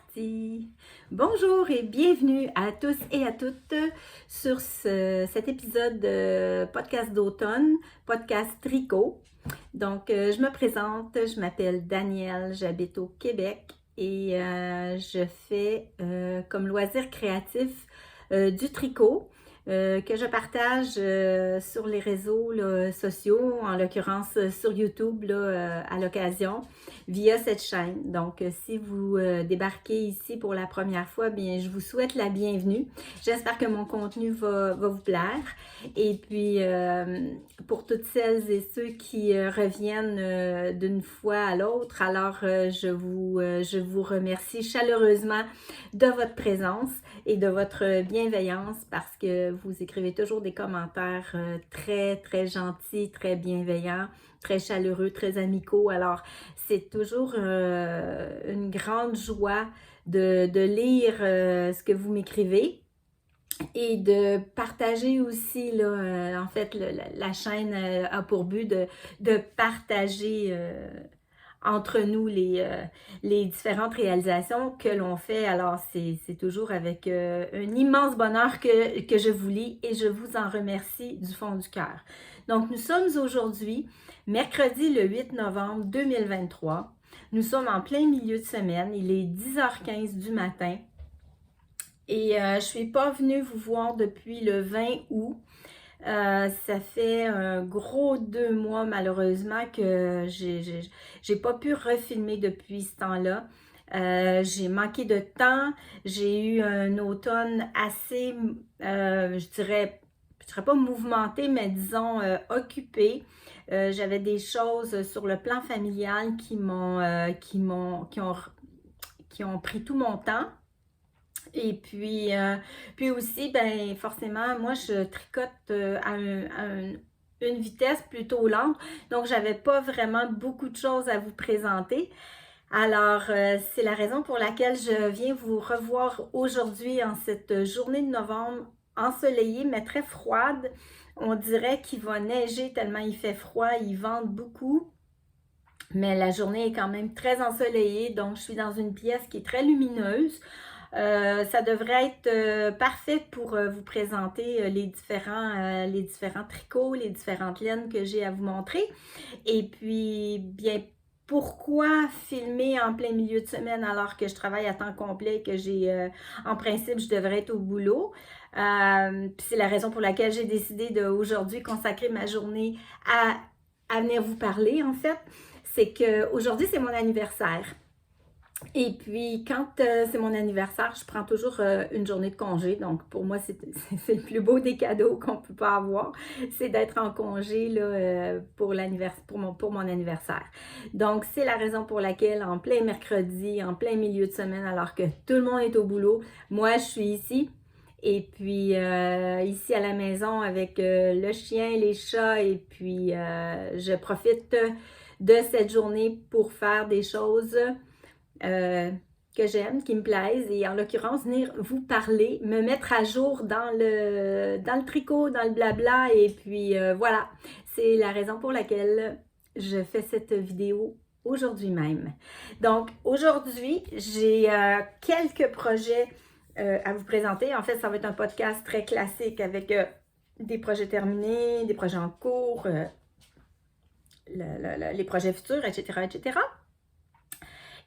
parti! Bonjour et bienvenue à tous et à toutes sur cet épisode de podcast d'automne, podcast tricot. Donc, je me présente, je m'appelle Danielle, j'habite au Québec et je fais comme loisir créatif du tricot. Que je partage sur les réseaux là, sociaux, en l'occurrence sur YouTube là, à l'occasion, via cette chaîne. Donc, si vous débarquez ici pour la première fois, bien, je vous souhaite la bienvenue. J'espère que mon contenu va vous plaire. Et puis, pour toutes celles et ceux qui reviennent d'une fois à l'autre, alors je vous remercie chaleureusement de votre présence et de votre bienveillance parce que vous écrivez toujours des commentaires très, très gentils, très bienveillants, très chaleureux, très amicaux. Alors, c'est toujours une grande joie de lire ce que vous m'écrivez et de partager aussi, là, en fait, la chaîne a pour but de partager entre nous les différentes réalisations que l'on fait. Alors, c'est toujours avec un immense bonheur que je vous lis et je vous en remercie du fond du cœur. Donc, nous sommes aujourd'hui, mercredi le 8 novembre 2023. Nous sommes en plein milieu de semaine. Il est 10h15 du matin. Et je ne suis pas venue vous voir depuis le 20 août. Ça fait un gros 2 mois malheureusement que j'ai pas pu refilmer depuis ce temps-là. J'ai manqué de temps, j'ai eu un automne assez, je dirais pas mouvementé, mais disons occupé. J'avais des choses sur le plan familial qui ont pris tout mon temps. Et puis aussi, ben forcément, moi, je tricote à une vitesse plutôt lente. Donc, j'avais pas vraiment beaucoup de choses à vous présenter. Alors, c'est la raison pour laquelle je viens vous revoir aujourd'hui en cette journée de novembre ensoleillée, mais très froide. On dirait qu'il va neiger tellement il fait froid, il vente beaucoup. Mais la journée est quand même très ensoleillée, donc je suis dans une pièce qui est très lumineuse. Ça devrait être parfait pour vous présenter les différents tricots, les différentes laines que j'ai à vous montrer. Et puis, bien, pourquoi filmer en plein milieu de semaine alors que je travaille à temps complet, que en principe, je devrais être au boulot? Puis c'est la raison pour laquelle j'ai décidé d'aujourd'hui consacrer ma journée à venir vous parler, en fait. C'est qu'aujourd'hui, c'est mon anniversaire. Et puis, quand c'est mon anniversaire, je prends toujours une journée de congé. Donc, pour moi, c'est le plus beau des cadeaux qu'on peut pas avoir. C'est d'être en congé là, pour mon anniversaire. Donc, c'est la raison pour laquelle, en plein mercredi, en plein milieu de semaine, alors que tout le monde est au boulot, moi, je suis ici. Et puis, ici à la maison avec le chien, les chats. Et puis, je profite de cette journée pour faire des choses que j'aime, qui me plaisent et en l'occurrence venir vous parler, me mettre à jour dans le tricot, dans le blabla et puis voilà, c'est la raison pour laquelle je fais cette vidéo aujourd'hui même. Donc aujourd'hui, j'ai quelques projets à vous présenter. En fait, ça va être un podcast très classique avec des projets terminés, des projets en cours, les projets futurs, etc., etc.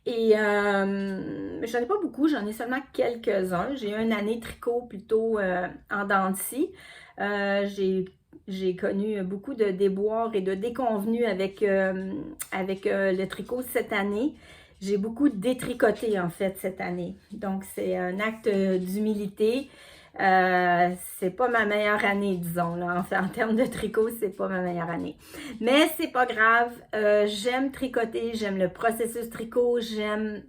Et j'en ai pas beaucoup, j'en ai seulement quelques-uns. J'ai eu une année tricot plutôt en dents de scie. J'ai connu beaucoup de déboires et de déconvenues avec le tricot cette année. J'ai beaucoup détricoté en fait cette année. Donc c'est un acte d'humilité. C'est pas ma meilleure année, disons, là. En fait, en termes de tricot, c'est pas ma meilleure année. Mais c'est pas grave. J'aime tricoter, j'aime le processus tricot, j'aime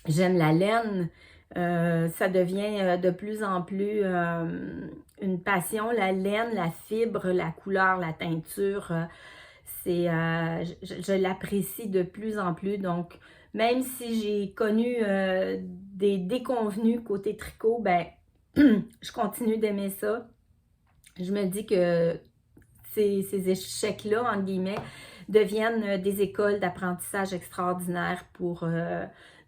la laine. Ça devient de plus en plus une passion. La laine, la fibre, la couleur, la teinture, je l'apprécie de plus en plus. Donc, même si j'ai connu des déconvenues côté tricot, ben je continue d'aimer ça. Je me dis que ces échecs-là, entre guillemets, deviennent des écoles d'apprentissage extraordinaires pour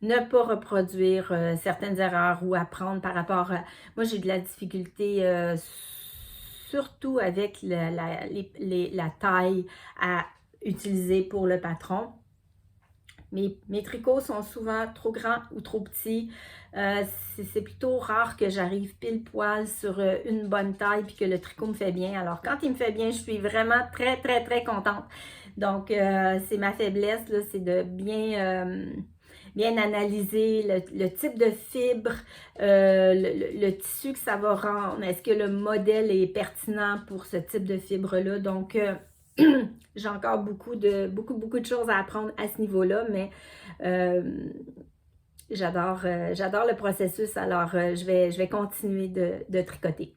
ne pas reproduire certaines erreurs ou apprendre par rapport à... Moi, j'ai de la difficulté surtout avec la taille à utiliser pour le patron. Mes tricots sont souvent trop grands ou trop petits. C'est plutôt rare que j'arrive pile poil sur une bonne taille puis que le tricot me fait bien. Alors, quand il me fait bien, je suis vraiment très, très, très contente. Donc, c'est ma faiblesse, c'est de bien analyser le type de fibre, le tissu que ça va rendre. Est-ce que le modèle est pertinent pour ce type de fibre-là? Donc, j'ai encore beaucoup de choses à apprendre à ce niveau-là, mais j'adore le processus, alors je vais continuer de tricoter.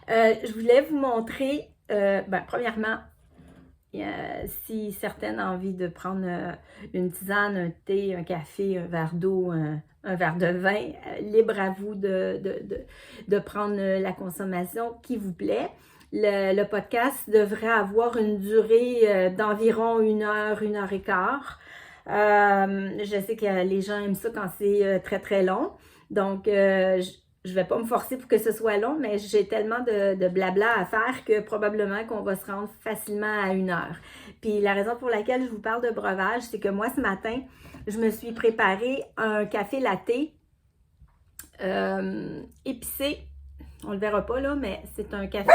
Je voulais vous montrer, premièrement, si certaines ont envie de prendre une tisane, un thé, un café, un verre d'eau, un verre de vin, libre à vous de prendre la consommation qui vous plaît. Le podcast devrait avoir une durée d'environ 1 heure, 1 heure et quart. Je sais que les gens aiment ça quand c'est très très long. Donc, je vais pas me forcer pour que ce soit long, mais j'ai tellement de blabla à faire que probablement qu'on va se rendre facilement à 1 heure. Puis la raison pour laquelle je vous parle de breuvage, c'est que moi, ce matin, je me suis préparé un café latte épicé. On le verra pas là, mais c'est un café...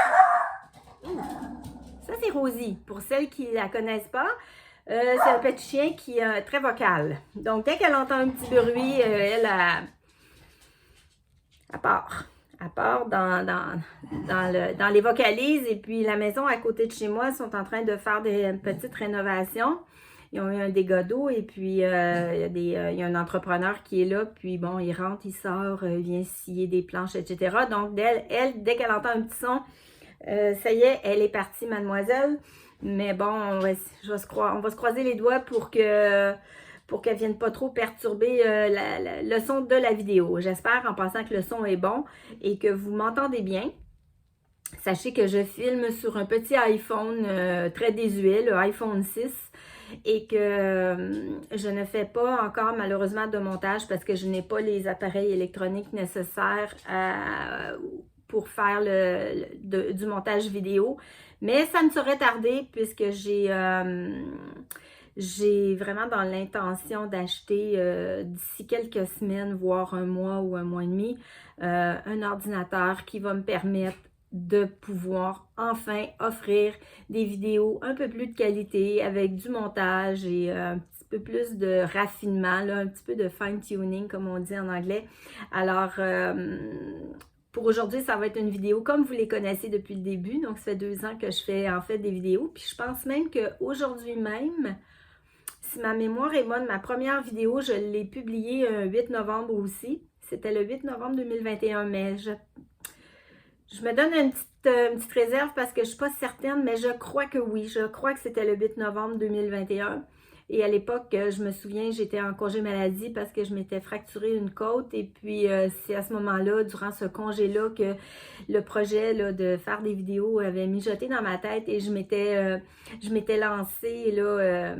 Ça, c'est Rosie. Pour celles qui la connaissent pas, c'est un petit chien qui est très vocal. Donc, dès qu'elle entend un petit bruit, elle part. Elle part dans les vocalises. Et puis, la maison à côté de chez moi sont en train de faire des petites rénovations. Ils ont eu un dégât d'eau et puis il y a un entrepreneur qui est là. Puis bon, il rentre, il sort, il vient scier des planches, etc. Donc, dès qu'elle entend un petit son, ça y est, elle est partie, mademoiselle. Mais bon, on va se croiser les doigts pour qu'elle ne vienne pas trop perturber le son de la vidéo. J'espère en pensant que le son est bon et que vous m'entendez bien. Sachez que je filme sur un petit iPhone très désuet, le iPhone 6, et que je ne fais pas encore malheureusement de montage parce que je n'ai pas les appareils électroniques nécessaires pour faire du montage vidéo. Mais ça ne saurait tarder puisque j'ai vraiment dans l'intention d'acheter d'ici quelques semaines, voire 1 mois ou 1 mois et demi, un ordinateur qui va me permettre de pouvoir enfin offrir des vidéos un peu plus de qualité avec du montage et un petit peu plus de raffinement, là, un petit peu de fine-tuning comme on dit en anglais. Alors, pour aujourd'hui, ça va être une vidéo comme vous les connaissez depuis le début. Donc, ça fait 2 ans que je fais en fait des vidéos. Puis, je pense même qu'aujourd'hui même, si ma mémoire est bonne, ma première vidéo, je l'ai publiée le 8 novembre aussi. C'était le 8 novembre 2021, mais je me donne une petite réserve parce que je ne suis pas certaine, mais je crois que oui. Je crois que c'était le 8 novembre 2021. Et à l'époque, je me souviens, j'étais en congé maladie parce que je m'étais fracturé une côte. Et puis, c'est à ce moment-là, durant ce congé-là, que le projet là, de faire des vidéos avait mijoté dans ma tête et je m'étais lancée là,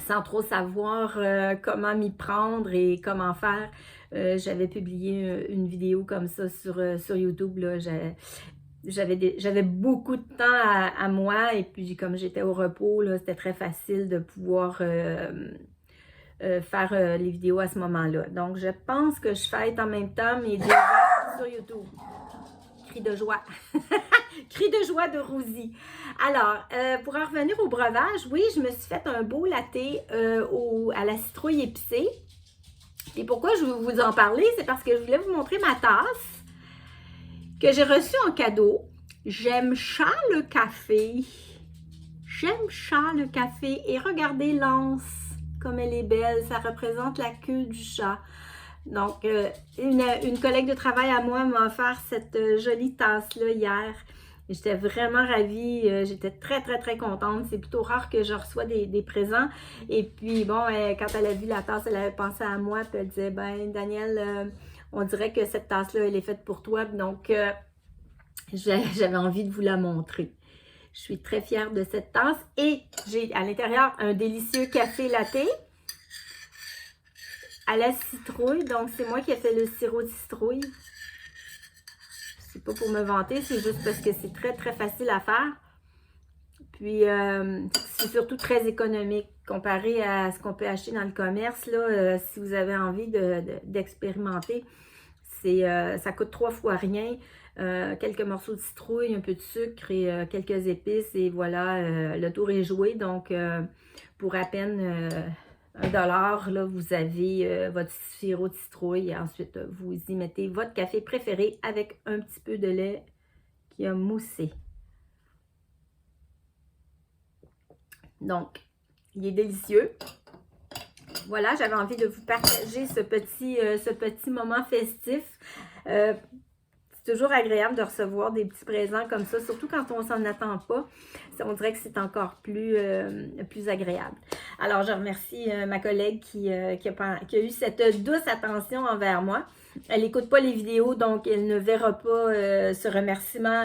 sans trop savoir comment m'y prendre et comment faire. J'avais publié une vidéo comme ça sur YouTube. Là. J'avais beaucoup de temps à moi et puis comme j'étais au repos, c'était très facile de pouvoir faire les vidéos à ce moment-là. Donc, je pense que je fête en même temps mes 2 ans sur YouTube. Cri de joie. Cri de joie de Rosie. Alors, pour en revenir au breuvage, oui, je me suis fait un beau latte à la citrouille épicée. Et pourquoi je veux vous en parler? C'est parce que je voulais vous montrer ma tasse que j'ai reçue en cadeau. J'aime ça le café. J'aime ça le café. Et regardez l'anse, comme elle est belle. Ça représente la queue du chat. Donc, une collègue de travail à moi m'a offert cette jolie tasse-là hier. J'étais vraiment ravie, j'étais très, très, très contente. C'est plutôt rare que je reçois des présents. Et puis, bon, quand elle a vu la tasse, elle avait pensé à moi. Puis elle disait, ben Danielle, on dirait que cette tasse-là, elle est faite pour toi. Donc, j'avais envie de vous la montrer. Je suis très fière de cette tasse. Et j'ai à l'intérieur un délicieux café latte. à la citrouille. Donc, c'est moi qui ai fait le sirop de citrouille. C'est pas pour me vanter, c'est juste parce que c'est très, très facile à faire. Puis, c'est surtout très économique comparé à ce qu'on peut acheter dans le commerce. Là, si vous avez envie d'expérimenter, ça coûte 3 fois rien. Quelques morceaux de citrouille, un peu de sucre et quelques épices. Et voilà, le tour est joué. Donc, pour à peine $1, là, vous avez votre sirop de citrouille. Et ensuite, vous y mettez votre café préféré avec un petit peu de lait qui a moussé. Donc, il est délicieux. Voilà, j'avais envie de vous partager ce petit moment festif. C'est toujours agréable de recevoir des petits présents comme ça, surtout quand on s'en attend pas. On dirait que c'est encore plus agréable. Alors, je remercie ma collègue qui a eu cette douce attention envers moi. Elle n'écoute pas les vidéos, donc elle ne verra pas ce remerciement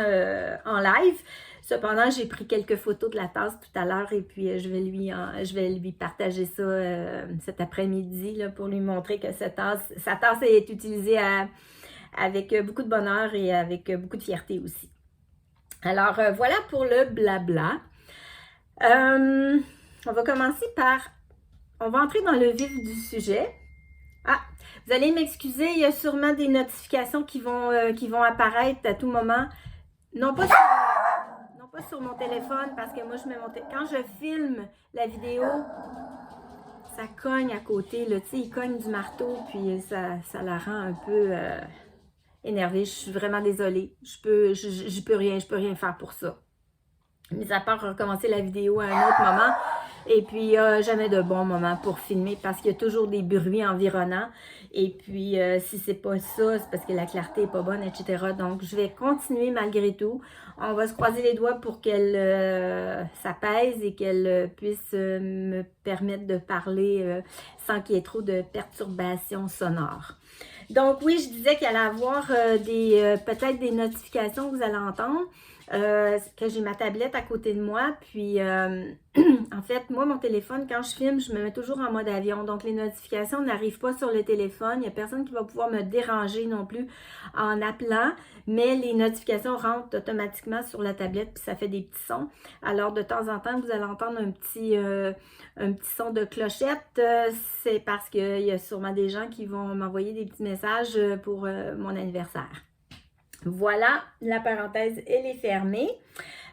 en live. Cependant, j'ai pris quelques photos de la tasse tout à l'heure et puis je vais lui partager ça cet après-midi pour lui montrer que sa tasse est utilisée avec beaucoup de bonheur et avec beaucoup de fierté aussi. Alors, voilà pour le blabla. On va commencer on va entrer dans le vif du sujet. Ah, vous allez m'excuser, il y a sûrement des notifications qui vont apparaître à tout moment. Non pas sur mon téléphone, parce que moi, quand je filme la vidéo, ça cogne à côté, là, tu sais, il cogne du marteau, puis ça la rend un peu énervée. Je suis vraiment désolée. Je peux rien faire pour ça. Mais à part recommencer la vidéo à un autre moment. Et puis, il n'y a jamais de bon moment pour filmer parce qu'il y a toujours des bruits environnants. Et puis, si c'est pas ça, c'est parce que la clarté n'est pas bonne, etc. Donc, je vais continuer malgré tout. On va se croiser les doigts pour qu'elle s'apaise et qu'elle puisse me permettre de parler sans qu'il y ait trop de perturbations sonores. Donc, oui, je disais qu'il allait y avoir peut-être des notifications que vous allez entendre. Que j'ai ma tablette à côté de moi, puis en fait, moi, mon téléphone, quand je filme, je me mets toujours en mode avion, donc les notifications n'arrivent pas sur le téléphone, il n'y a personne qui va pouvoir me déranger non plus en appelant, mais les notifications rentrent automatiquement sur la tablette, puis ça fait des petits sons. Alors, de temps en temps, vous allez entendre un petit son de clochette, c'est parce qu'il y a sûrement des gens qui vont m'envoyer des petits messages pour mon anniversaire. Voilà, la parenthèse, elle est fermée.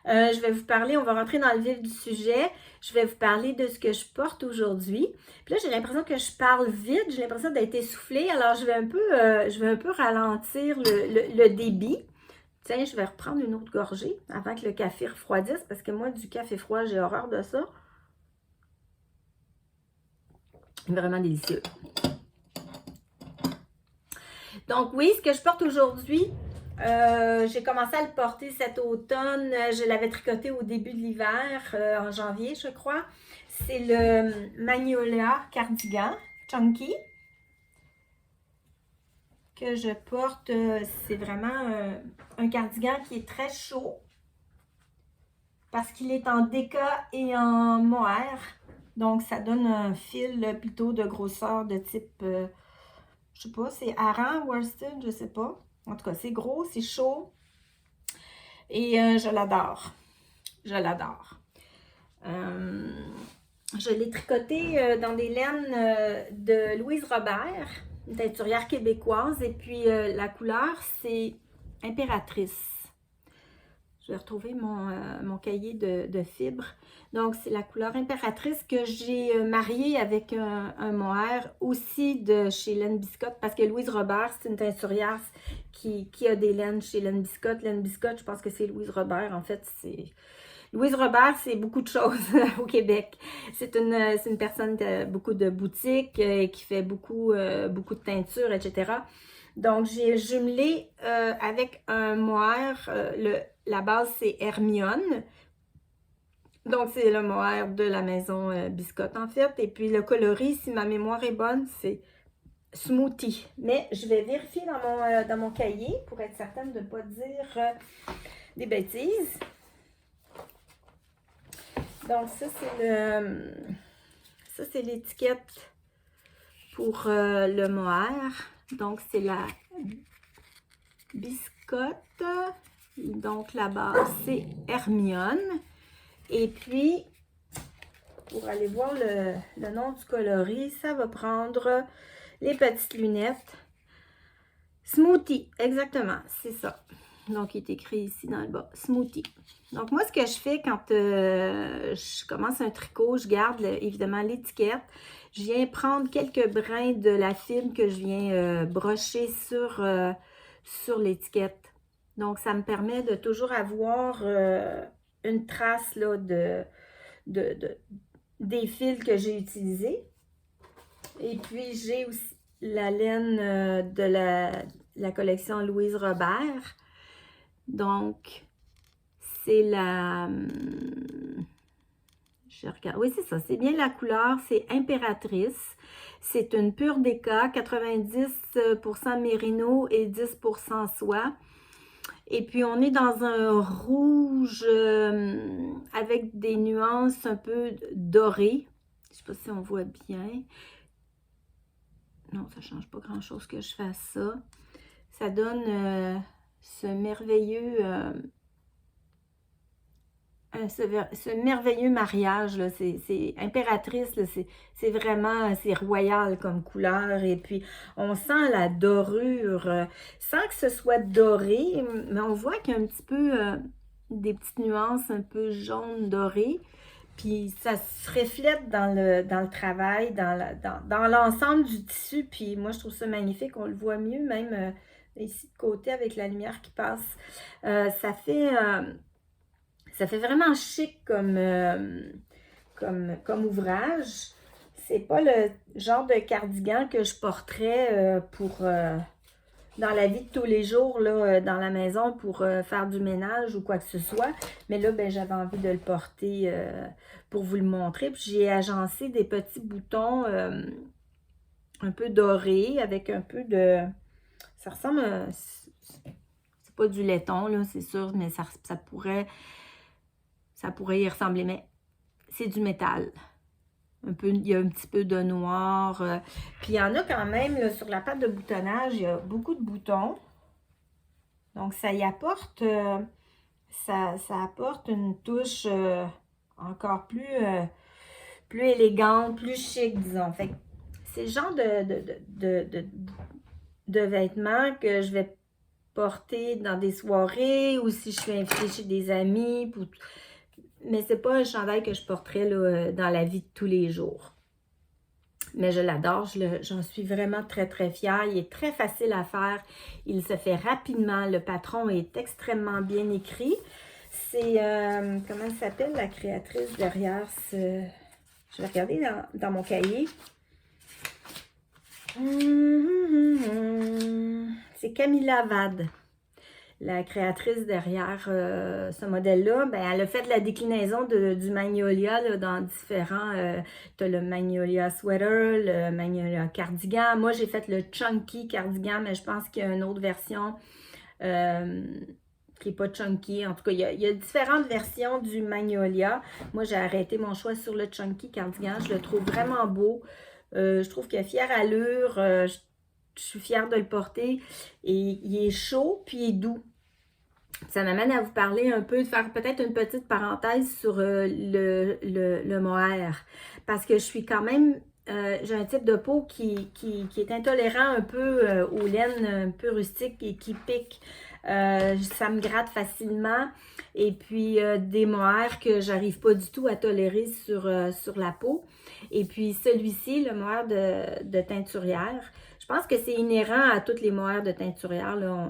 Je vais vous parler, on va rentrer dans le vif du sujet. Je vais vous parler de ce que je porte aujourd'hui. Puis là, j'ai l'impression que je parle vite, j'ai l'impression d'être essoufflée. Alors, je vais un peu ralentir le débit. Tiens, je vais reprendre une autre gorgée avant que le café refroidisse, parce que moi, du café froid, j'ai horreur de ça. Vraiment délicieux. Donc oui, ce que je porte aujourd'hui, j'ai commencé à le porter cet automne. Je l'avais tricoté au début de l'hiver, en janvier, je crois. C'est le Magnolia Cardigan Chunky que je porte. C'est vraiment un cardigan qui est très chaud parce qu'il est en déca et en mohair. Donc, ça donne un fil plutôt de grosseur de type, je sais pas, c'est Aran, worsted, je sais pas. En tout cas, c'est gros, c'est chaud. Et je l'adore. Je l'adore. Je l'ai tricoté dans des laines de Louise Robert, une teinturière québécoise. Et puis, la couleur, c'est Impératrice. Je vais retrouver mon cahier de fibres. Donc, c'est la couleur Impératrice que j'ai mariée avec un mohair aussi de chez Laine Biscotte. Parce que Louise Robert, c'est une teinturière qui a des laines chez Laine Biscotte. Laine Biscotte, je pense que c'est Louise Robert. En fait, Louise Robert, c'est beaucoup de choses au Québec. C'est une personne qui a beaucoup de boutiques, qui fait beaucoup de teintures, etc. Donc, j'ai jumelé avec un mohair, la base c'est Hermione. Donc, c'est le mohair de la maison Biscotte en fait. Et puis, le coloris, si ma mémoire est bonne, c'est Smoothie. Mais je vais vérifier dans mon cahier pour être certaine de ne pas dire des bêtises. Donc, ça, c'est l'étiquette pour le mohair. Donc, c'est la biscotte. Donc, la base, c'est Hermione. Et puis, pour aller voir le nom du coloris, ça va prendre les petites lunettes. Smoothie, exactement, c'est ça. Donc, il est écrit ici dans le bas, smoothie. Donc, moi, ce que je fais quand je commence un tricot, je garde évidemment l'étiquette. Je viens prendre quelques brins de la fibre que je viens brocher sur l'étiquette. Donc, ça me permet de toujours avoir une trace là, des fils que j'ai utilisés. Et puis, j'ai aussi la laine de la collection Louise Robert. Donc, c'est la... Je regarde. Oui, c'est ça. C'est bien la couleur. C'est Impératrice. C'est une pure déca, 90% mérino et 10% soie. Et puis, on est dans un rouge avec des nuances un peu dorées. Je ne sais pas si on voit bien. Non, ça ne change pas grand-chose que je fasse ça. Ça donne ce merveilleux mariage, là. C'est Impératrice, c'est vraiment, c'est royal comme couleur. Et puis, on sent la dorure, sans que ce soit doré, mais on voit qu'il y a un petit peu des petites nuances un peu jaune doré. Puis ça se reflète dans le travail, dans l'ensemble du tissu. Puis moi, je trouve ça magnifique. On le voit mieux, même ici de côté avec la lumière qui passe. Ça fait vraiment chic comme ouvrage. C'est pas le genre de cardigan que je porterais dans la vie de tous les jours, là, dans la maison pour faire du ménage ou quoi que ce soit. Mais là, ben, j'avais envie de le porter pour vous le montrer. Puis j'ai agencé des petits boutons un peu dorés avec un peu de... Ça ressemble à... C'est pas du laiton, là, c'est sûr, mais ça pourrait y ressembler. Mais c'est du métal. Il y a un petit peu de noir. Puis il y en a quand même, là, sur la patte de boutonnage, il y a beaucoup de boutons. Donc, ça y apporte, ça apporte une touche encore plus élégante, plus chic, disons. Fait que c'est le genre de vêtements que je vais porter dans des soirées ou si je suis invitée chez des amis. Mais c'est pas un chandail que je porterais là, dans la vie de tous les jours. Mais je l'adore, j'en suis vraiment très très fière. Il est très facile à faire, il se fait rapidement. Le patron est extrêmement bien écrit. C'est, comment elle s'appelle la créatrice derrière ce... Je vais regarder dans mon cahier. C'est Camilla Vade. La créatrice derrière ce modèle-là, ben, elle a fait la déclinaison du Magnolia là, dans différents... tu as le Magnolia Sweater, le Magnolia Cardigan. Moi, j'ai fait le Chunky Cardigan, mais je pense qu'il y a une autre version qui n'est pas Chunky. En tout cas, il y a différentes versions du Magnolia. Moi, j'ai arrêté mon choix sur le Chunky Cardigan. Je le trouve vraiment beau. Je trouve qu'il a fière allure. Je suis fière de le porter. Et il est chaud, puis il est doux. Ça m'amène à vous parler un peu, de faire peut-être une petite parenthèse sur le mohair. Parce que je suis quand même, j'ai un type de peau qui est intolérant un peu aux laines un peu rustiques et qui pique. Ça me gratte facilement. Et puis des mohairs que j'arrive pas du tout à tolérer sur la peau. Et puis celui-ci, le mohair de teinturière, je pense que c'est inhérent à toutes les mohairs de teinturière, là.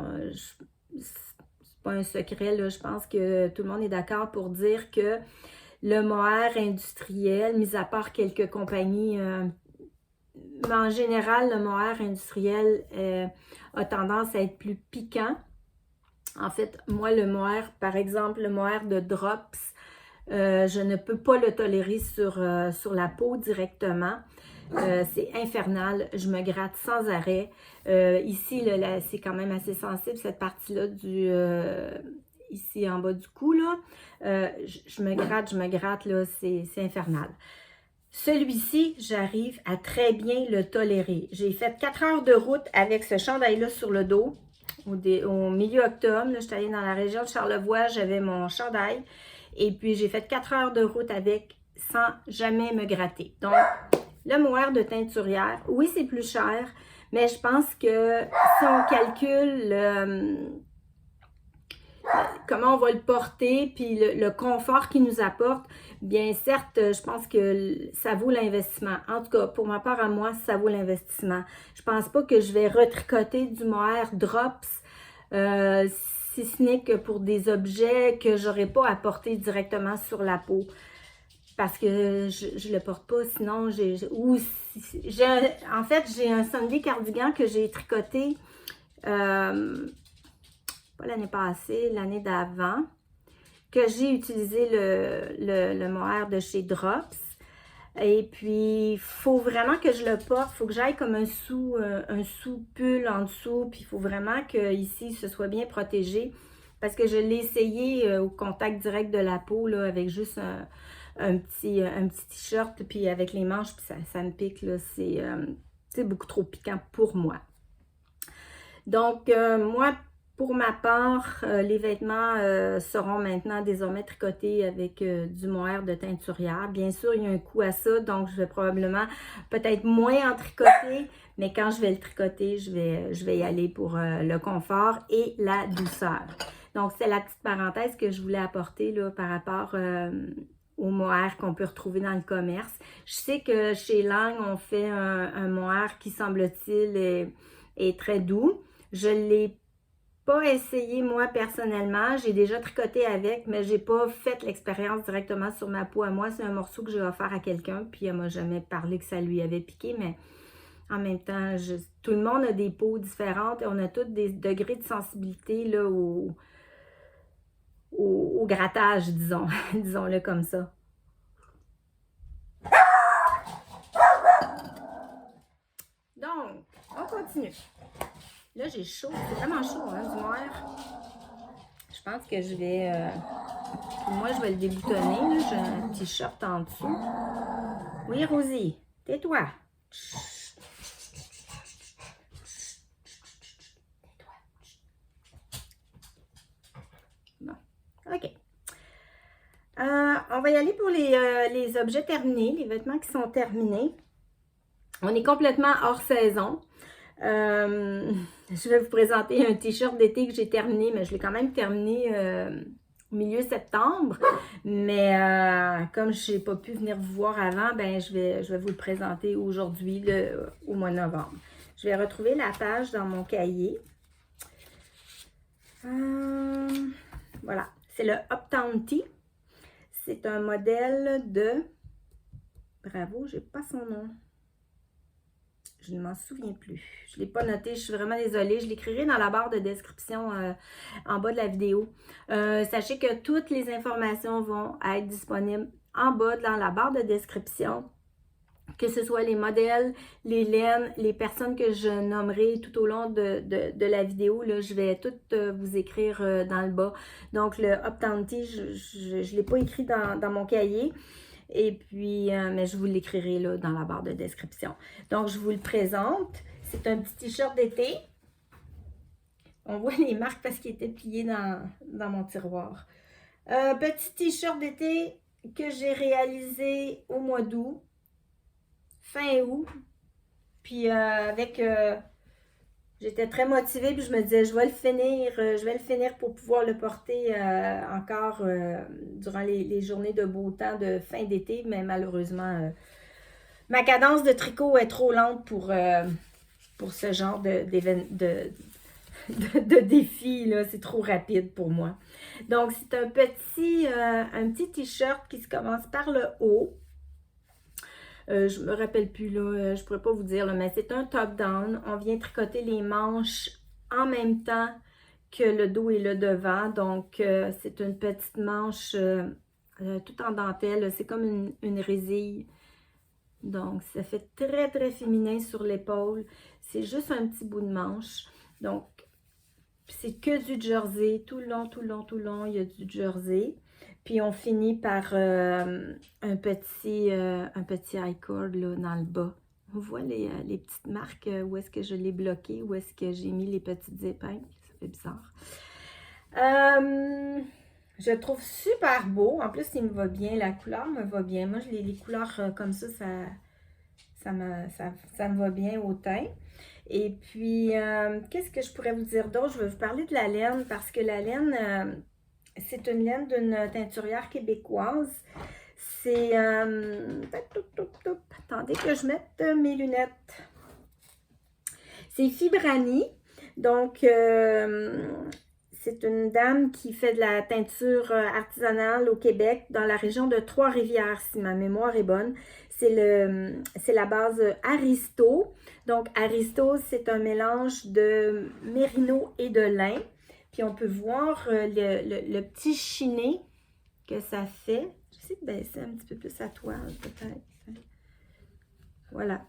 Pas un secret, là, je pense que tout le monde est d'accord pour dire que le mohair industriel, mis à part quelques compagnies, mais en général, le mohair industriel a tendance à être plus piquant. En fait, moi, le mohair, par exemple, le mohair de Drops, je ne peux pas le tolérer sur la peau directement. C'est infernal, je me gratte sans arrêt. Ici, c'est quand même assez sensible, cette partie-là ici en bas du cou, là. Je me gratte, là, c'est infernal. Celui-ci, j'arrive à très bien le tolérer. J'ai fait 4 heures de route avec ce chandail-là sur le dos au milieu octobre. Là, je suis allée dans la région de Charlevoix, j'avais mon chandail. Et puis, j'ai fait 4 heures de route avec sans jamais me gratter. Donc, le mohair de teinturière, oui, c'est plus cher, mais je pense que si on calcule comment on va le porter, puis le confort qu'il nous apporte, bien certes, je pense que ça vaut l'investissement. En tout cas, pour ma part à moi, ça vaut l'investissement. Je pense pas que je vais retricoter du mohair drops, si ce n'est que pour des objets que j'aurais pas à porter directement sur la peau. Parce que je le porte pas, sinon en fait, j'ai un Sunday cardigan que j'ai tricoté pas l'année passée, l'année d'avant, que j'ai utilisé le mohair de chez Drops. Et puis, il faut vraiment que je le porte, il faut que j'aille comme un sous-pull en dessous, puis il faut vraiment que ici ce soit bien protégé, parce que je l'ai essayé au contact direct de la peau, là, avec juste un petit t-shirt, puis avec les manches, puis ça me pique, là, c'est beaucoup trop piquant pour moi. Donc, moi, pour ma part, les vêtements seront maintenant désormais tricotés avec du mohair de teinturière. Bien sûr, il y a un coût à ça, donc je vais probablement peut-être moins en tricoter, mais quand je vais le tricoter, je vais y aller pour le confort et la douceur. Donc, c'est la petite parenthèse que je voulais apporter là, par rapport au mohair qu'on peut retrouver dans le commerce. Je sais que chez Lang, on fait un mohair qui, semble-t-il, est très doux. Je ne l'ai pas essayé moi personnellement, j'ai déjà tricoté avec, mais j'ai pas fait l'expérience directement sur ma peau à moi. C'est un morceau que j'ai offert à quelqu'un, puis elle m'a jamais parlé que ça lui avait piqué, mais en même temps, tout le monde a des peaux différentes et on a tous des degrés de sensibilité là, au grattage, disons, disons-le comme ça. Donc, on continue. Là, j'ai chaud, c'est vraiment chaud, hein, du mohair. Je pense que je vais... moi, je vais le déboutonner. J'ai un t-shirt en dessous. Oui, Rosie, tais-toi. Tais-toi. Bon, OK. On va y aller pour les objets terminés, les vêtements qui sont terminés. On est complètement hors saison. Je vais vous présenter un t-shirt d'été que j'ai terminé, mais je l'ai quand même terminé au milieu septembre. Mais comme je n'ai pas pu venir vous voir avant, ben je vais vous le présenter aujourd'hui, au mois de novembre. Je vais retrouver la page dans mon cahier. Voilà, c'est le Uptown Tee. C'est un modèle de... Bravo, j'ai pas son nom. Je ne m'en souviens plus. Je ne l'ai pas noté. Je suis vraiment désolée. Je l'écrirai dans la barre de description en bas de la vidéo. Sachez que toutes les informations vont être disponibles en bas dans la barre de description. Que ce soit les modèles, les laines, les personnes que je nommerai tout au long de la vidéo, là, je vais toutes vous écrire dans le bas. Donc, le Uptown Tee, je ne l'ai pas écrit dans mon cahier. Et puis, mais je vous l'écrirai là dans la barre de description. Donc, je vous le présente. C'est un petit t-shirt d'été. On voit les marques parce qu'il était plié dans mon tiroir. Petit t-shirt d'été que j'ai réalisé au mois d'août. Fin août. Puis, j'étais très motivée, puis je me disais, je vais le finir pour pouvoir le porter encore durant les journées de beau temps de fin d'été, mais malheureusement, ma cadence de tricot est trop lente pour ce genre de défi, là. C'est trop rapide pour moi. Donc, c'est un petit t-shirt qui se commence par le haut. Je me rappelle plus, là, je pourrais pas vous dire, là, mais c'est un top-down. On vient tricoter les manches en même temps que le dos et le devant. Donc, c'est une petite manche tout en dentelle. C'est comme une résille. Donc, ça fait très, très féminin sur l'épaule. C'est juste un petit bout de manche. Donc, c'est que du jersey. Tout le long, tout le long, tout le long, il y a du jersey. Puis on finit par un petit I-cord là, dans le bas. On voit les petites marques où est-ce que je l'ai bloqué, où est-ce que j'ai mis les petites épingles. Ça fait bizarre. Je le trouve super beau. En plus, il me va bien. La couleur me va bien. Moi, les couleurs comme ça me va bien au teint. Et puis, qu'est-ce que je pourrais vous dire d'autre? Je vais vous parler de la laine parce que la laine, c'est une laine d'une teinturière québécoise. C'est... attendez que je mette mes lunettes. C'est Fibrani. Donc, c'est une dame qui fait de la teinture artisanale au Québec, dans la région de Trois-Rivières, si ma mémoire est bonne. C'est la base Aristo. Donc, Aristo, c'est un mélange de mérino et de lin. Puis, on peut voir le petit chiné que ça fait. J'essaie de baisser un petit peu plus la toile, peut-être. Voilà.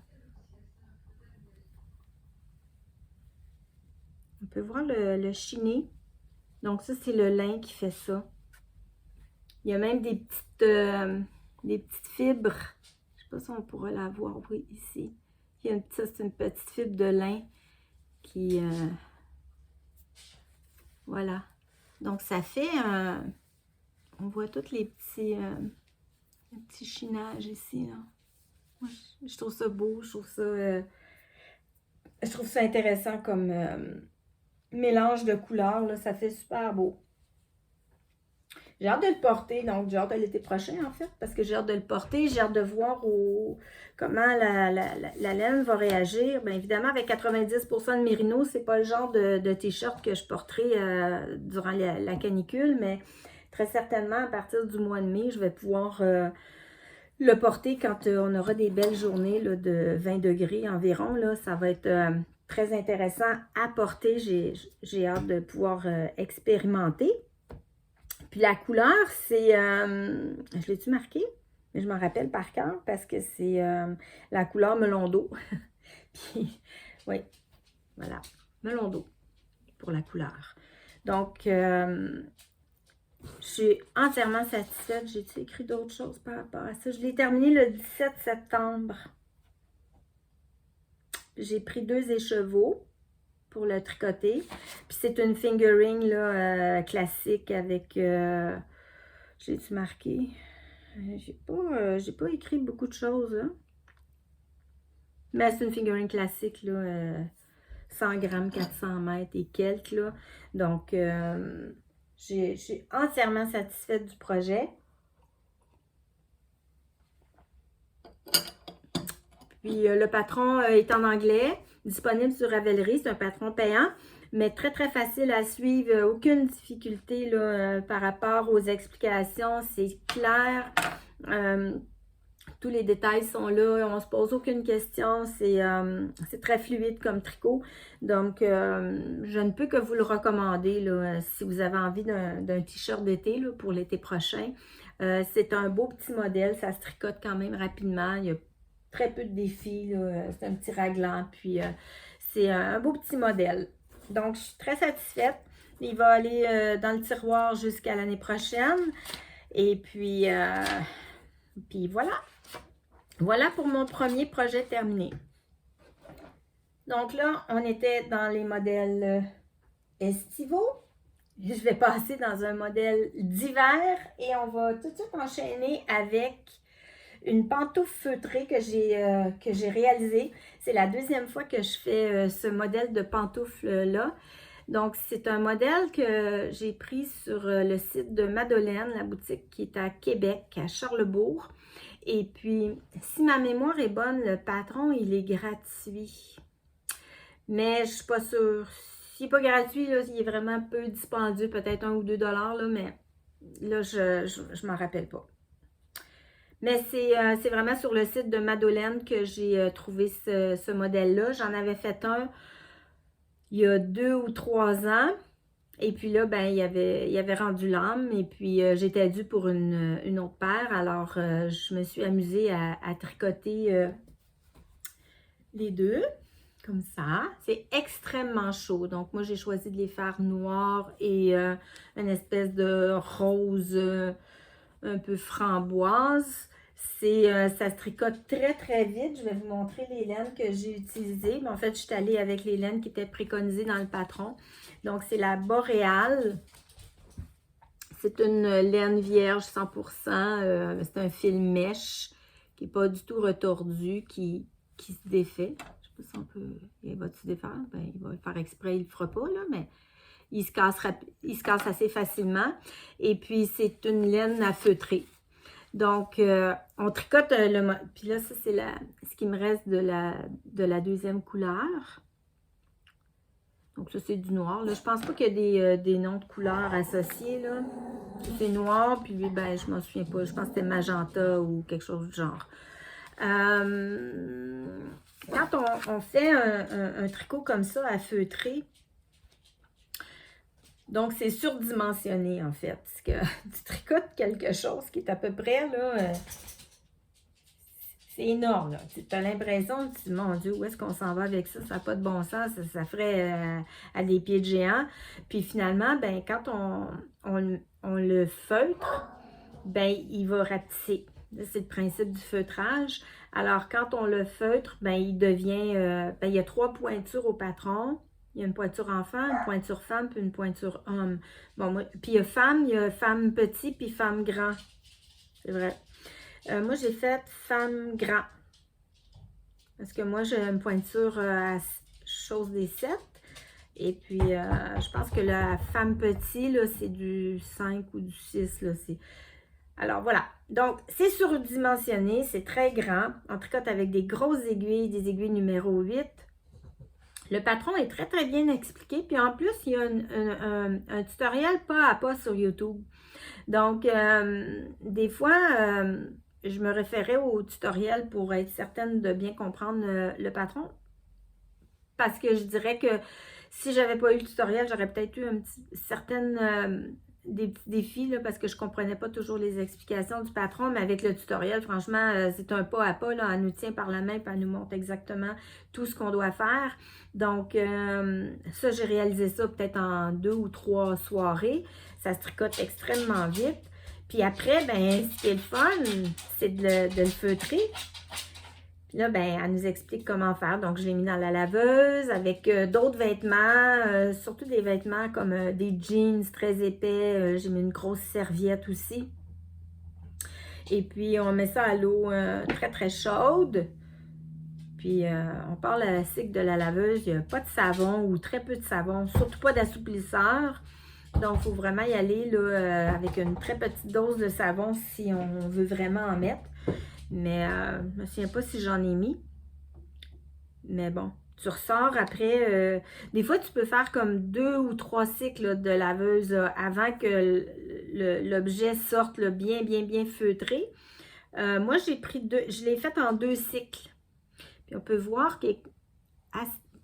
On peut voir le chiné. Donc, ça, c'est le lin qui fait ça. Il y a même des petites fibres. Je ne sais pas si on pourra la voir, oui, ici. Ça, c'est une petite fibre de lin qui... voilà. Donc, ça fait... on voit tous les petits chinages ici, là. Moi, je trouve ça beau, je trouve ça intéressant comme mélange de couleurs, là, ça fait super beau. J'ai hâte de le porter, donc j'ai hâte de l'été prochain en fait, parce que j'ai hâte de le porter, j'ai hâte de voir comment la laine va réagir. Bien évidemment, avec 90% de mérino, c'est pas le genre de t-shirt que je porterai durant la canicule, mais très certainement à partir du mois de mai, je vais pouvoir le porter quand on aura des belles journées là, de 20 degrés environ. Là, ça va être très intéressant à porter. J'ai hâte de pouvoir expérimenter. Puis la couleur, c'est... je l'ai-tu marqué? Mais je m'en rappelle par cœur parce que c'est la couleur melon d'eau. Puis, oui, voilà, melon d'eau pour la couleur. Donc, je suis entièrement satisfaite. J'ai-tu écrit d'autres choses par rapport à ça? Je l'ai terminé le 17 septembre. J'ai pris 2 écheveaux pour le tricoter. Puis c'est une fingering là, classique avec... j'ai-tu marqué? J'ai pas écrit beaucoup de choses. Hein? Mais c'est une fingering classique, là, 100 grammes, 400 mètres et quelques. Là. Donc, je suis entièrement satisfaite du projet. Puis le patron est en anglais, disponible sur Ravelry. C'est un patron payant, mais très, très facile à suivre. Aucune difficulté là, par rapport aux explications. C'est clair. Tous les détails sont là. On ne se pose aucune question. C'est très fluide comme tricot. Donc, je ne peux que vous le recommander là, si vous avez envie d'un t-shirt d'été pour l'été prochain. C'est un beau petit modèle. Ça se tricote quand même rapidement. Il y a très peu de défis. C'est un petit raglan. Puis, c'est un beau petit modèle. Donc, je suis très satisfaite. Il va aller dans le tiroir jusqu'à l'année prochaine. Et puis voilà. Voilà pour mon premier projet terminé. Donc là, on était dans les modèles estivaux. Je vais passer dans un modèle d'hiver et on va tout de suite enchaîner avec une pantoufle feutrée que j'ai réalisée. C'est la deuxième fois que je fais ce modèle de pantoufle-là. Donc, c'est un modèle que j'ai pris sur le site de Madeleine, la boutique qui est à Québec, à Charlesbourg. Et puis, si ma mémoire est bonne, le patron, il est gratuit. Mais je ne suis pas sûre. S'il n'est pas gratuit, là, il est vraiment peu dispendieux, peut-être 1 ou 2 $, là, mais là, je ne m'en rappelle pas. Mais c'est vraiment sur le site de Madeleine que j'ai trouvé ce modèle-là. J'en avais fait un il y a 2 ou 3 ans. Et puis là, ben, il avait rendu l'âme. Et puis, j'étais due pour une autre paire. Alors, je me suis amusée à tricoter les deux. comme ça. C'est extrêmement chaud. Donc, moi, j'ai choisi de les faire noirs et une espèce de rose un peu framboise. Ça se tricote très, très vite. Je vais vous montrer les laines que j'ai utilisées. Mais en fait, je suis allée avec les laines qui étaient préconisées dans le patron. Donc, c'est la Boréal. C'est une laine vierge 100%. C'est un fil mèche qui n'est pas du tout retordu, qui se défait. Je ne sais pas si on peut... Il va se défaire? Ben, il va le faire exprès, il ne le fera pas, là, mais il se casse assez facilement. Et puis, c'est une laine à feutrer. Donc, on tricote le... Puis là, ça, c'est ce qui me reste de la deuxième couleur. Donc, ça, c'est du noir. Là, je pense pas qu'il y a des noms de couleurs associés, là. C'est noir, puis lui, ben, je m'en souviens pas. Je pense que c'était magenta ou quelque chose du genre. Quand on fait un tricot comme ça à feutrer, donc c'est surdimensionné en fait. Parce que tu tricotes quelque chose qui est à peu près, là, c'est énorme. Tu as l'impression, mon Dieu, où est-ce qu'on s'en va avec ça? Ça n'a pas de bon sens, ça ferait à des pieds de géant. Puis finalement, ben, quand on le feutre, ben, il va rapetisser. C'est le principe du feutrage. Alors, quand on le feutre, ben, il devient... ben, il y a 3 pointures au patron. Il y a une pointure enfant, une pointure femme, puis une pointure homme. Bon, moi, puis il y a femme petit, puis femme grand. C'est vrai. Moi, j'ai fait femme grand. Parce que moi, j'ai une pointure à chose des 7. Et puis, je pense que la femme petit, là, c'est du 5 ou du 6, là, c'est... Alors, voilà. Donc, c'est surdimensionné, c'est très grand. On tricote avec des grosses aiguilles, des aiguilles numéro 8. Le patron est très, très bien expliqué. Puis, en plus, il y a un tutoriel pas à pas sur YouTube. Donc, des fois, je me référais au tutoriel pour être certaine de bien comprendre le patron. Parce que je dirais que si j'avais pas eu le tutoriel, j'aurais peut-être eu des petits défis là, parce que je ne comprenais pas toujours les explications du patron, mais avec le tutoriel, franchement, c'est un pas à pas. Là, elle nous tient par la main et elle nous montre exactement tout ce qu'on doit faire. Donc, ça, j'ai réalisé ça peut-être en 2 ou 3 soirées. Ça se tricote extrêmement vite. Puis après, ben, ce qui est le fun, c'est de le feutrer. Là, ben, elle nous explique comment faire. Donc, je l'ai mis dans la laveuse avec d'autres vêtements, surtout des vêtements comme des jeans très épais. J'ai mis une grosse serviette aussi. Et puis, on met ça à l'eau très, très chaude. Puis, on parle à la cycle de la laveuse. Il n'y a pas de savon ou très peu de savon, surtout pas d'assouplisseur. Donc, il faut vraiment y aller là, avec une très petite dose de savon si on veut vraiment en mettre. Mais je ne me souviens pas si j'en ai mis. Mais bon, tu ressors après. Des fois, tu peux faire comme 2 ou 3 cycles là, de laveuse avant que l'objet sorte là, bien, bien, bien feutré. Moi, je l'ai fait en 2 cycles. Puis on peut voir qu'il est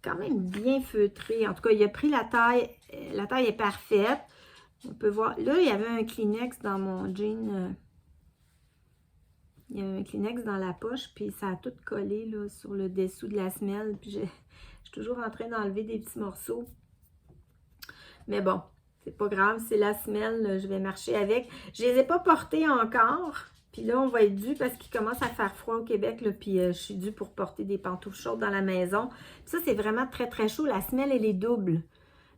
quand même bien feutré. En tout cas, il a pris la taille. La taille est parfaite. On peut voir. Là, il y avait un Kleenex dans mon jean. Il y a un Kleenex dans la poche, puis ça a tout collé là, sur le dessous de la semelle. Puis je suis toujours en train d'enlever des petits morceaux. Mais bon, c'est pas grave, c'est la semelle, je vais marcher avec. Je les ai pas portés encore. Puis là, on va être dû parce qu'il commence à faire froid au Québec. Là, puis je suis due pour porter des pantoufles chaudes dans la maison. Puis ça, c'est vraiment très, très chaud. La semelle, elle est double.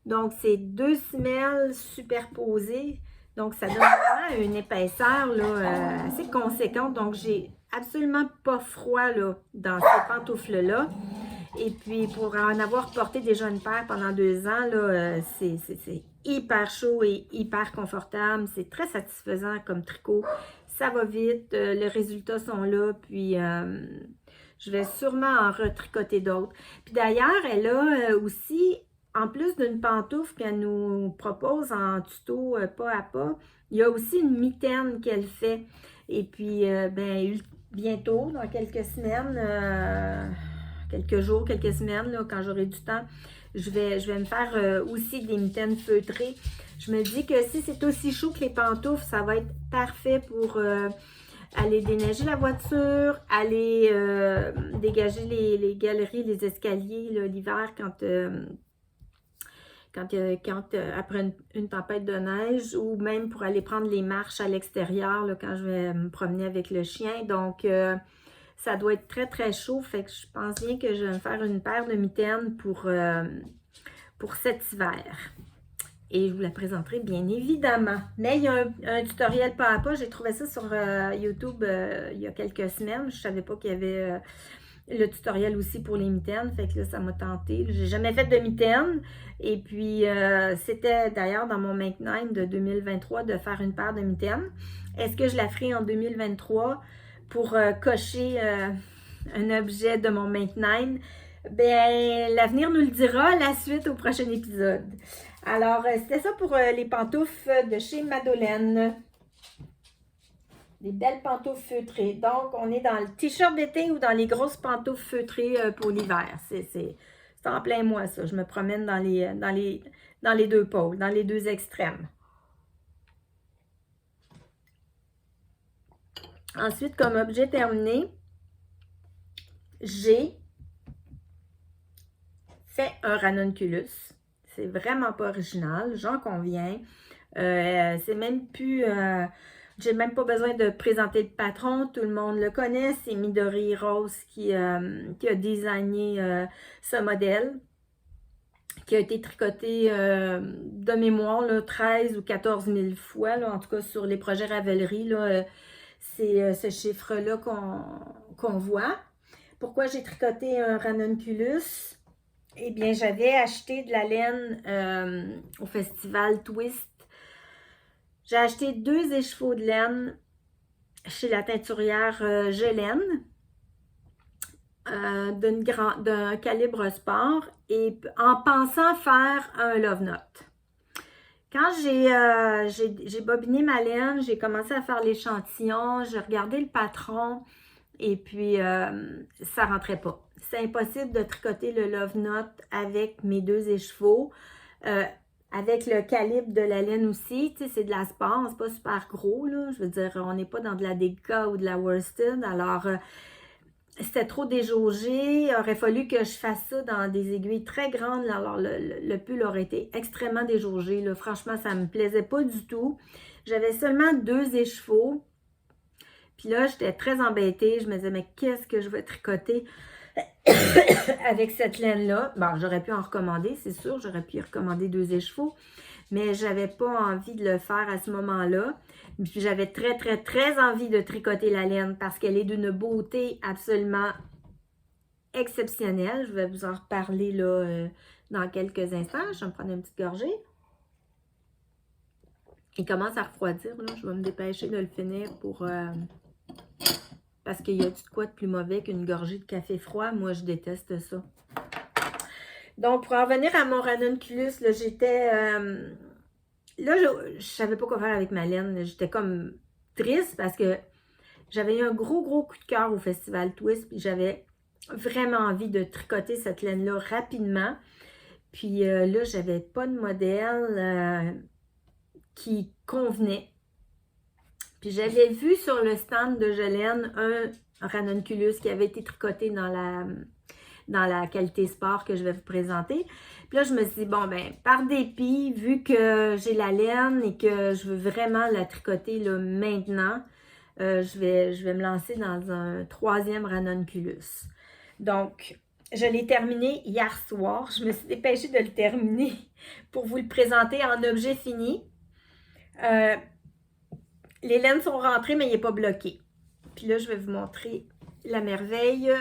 Donc, c'est 2 semelles superposées. Donc, ça donne vraiment une épaisseur là, assez conséquente. Donc, j'ai absolument pas froid là, dans ces pantoufles-là. Et puis, pour en avoir porté déjà une paire pendant 2 ans, là, c'est hyper chaud et hyper confortable. C'est très satisfaisant comme tricot. Ça va vite, les résultats sont là. Puis, je vais sûrement en retricoter d'autres. Puis d'ailleurs, elle a aussi... En plus d'une pantoufle qu'elle nous propose en tuto pas à pas, il y a aussi une mitaine qu'elle fait. Et puis, ben, bientôt, dans quelques semaines, quelques jours, quelques semaines, là, quand j'aurai du temps, je vais me faire aussi des mitaines feutrées. Je me dis que si c'est aussi chaud que les pantoufles, ça va être parfait pour... aller déneiger la voiture, aller dégager les galeries, les escaliers l'hiver après une tempête de neige, ou même pour aller prendre les marches à l'extérieur quand je vais me promener avec le chien. Donc, ça doit être très, très chaud. Fait que je pense bien que je vais me faire une paire de mitaines pour cet hiver. Et je vous la présenterai bien évidemment. Mais il y a un tutoriel pas à pas. J'ai trouvé ça sur YouTube il y a quelques semaines. Je ne savais pas qu'il y avait le tutoriel aussi pour les mitaines. Fait que là, ça m'a tenté. J'ai jamais fait de mitaines. Et puis, c'était d'ailleurs dans mon Make 9 de 2023 de faire une paire de mitaines. Est-ce que je la ferai en 2023 pour cocher un objet de mon Make 9? Ben, l'avenir nous le dira, la suite au prochain épisode. Alors, c'était ça pour les pantoufles de chez Madeleine. Des belles pantoufles feutrées. Donc, on est dans le t-shirt d'été ou dans les grosses pantoufles feutrées pour l'hiver. C'est en plein moi, ça. Je me promène dans les deux pôles, dans les deux extrêmes. Ensuite, comme objet terminé, j'ai fait un ranunculus. C'est vraiment pas original, j'en conviens. C'est même plus... j'ai même pas besoin de présenter le patron, tout le monde le connaît. C'est Midori Rose qui a designé ce modèle, qui a été tricoté de mémoire 13 ou 14 000 fois, en tout cas sur les projets Ravelry. C'est ce chiffre-là qu'on voit. Pourquoi j'ai tricoté un ranunculus? Eh bien, j'avais acheté de la laine au festival Twist. J'ai acheté 2 écheveaux de laine chez la teinturière Gelaine d'un calibre sport et en pensant faire un love note. Quand j'ai bobiné ma laine, j'ai commencé à faire l'échantillon, j'ai regardé le patron et puis ça rentrait pas. C'est impossible de tricoter le love note avec mes 2 écheveaux. Avec le calibre de la laine aussi, tu sais, c'est de la sport, c'est pas super gros, là. Je veux dire, on n'est pas dans de la Deka ou de la worsted, alors c'était trop déjaugé. Il aurait fallu que je fasse ça dans des aiguilles très grandes, là. Alors le pull aurait été extrêmement déjaugé, là. Franchement, ça me plaisait pas du tout. J'avais seulement 2 écheveaux, puis là, j'étais très embêtée. Je me disais, mais qu'est-ce que je vais tricoter avec cette laine-là? Bon, j'aurais pu en recommander, c'est sûr. J'aurais pu recommander 2 écheveaux. Mais j'avais pas envie de le faire à ce moment-là. Puis j'avais très, très, très envie de tricoter la laine parce qu'elle est d'une beauté absolument exceptionnelle. Je vais vous en reparler là dans quelques instants. Je vais me prendre une petite gorgée. Il commence à refroidir, là. Je vais me dépêcher de le finir pour... parce qu'il y a de quoi de plus mauvais qu'une gorgée de café froid. Moi, je déteste ça. Donc, pour en revenir à mon ranunculus, là, j'étais... là, je savais pas quoi faire avec ma laine. J'étais comme triste parce que j'avais eu un gros coup de cœur au Festival Twist. Puis j'avais vraiment envie de tricoter cette laine-là rapidement. Puis là, j'avais pas de modèle qui convenait. Puis j'avais vu sur le stand de Gelaine un ranunculus qui avait été tricoté dans la qualité sport que je vais vous présenter. Puis là, je me suis dit, bon, ben par dépit, vu que j'ai la laine et que je veux vraiment la tricoter là, maintenant, je vais me lancer dans un 3e ranunculus. Donc, je l'ai terminé hier soir. Je me suis dépêchée de le terminer pour vous le présenter en objet fini. Les laines sont rentrées, mais il n'est pas bloqué. Puis là, je vais vous montrer la merveille.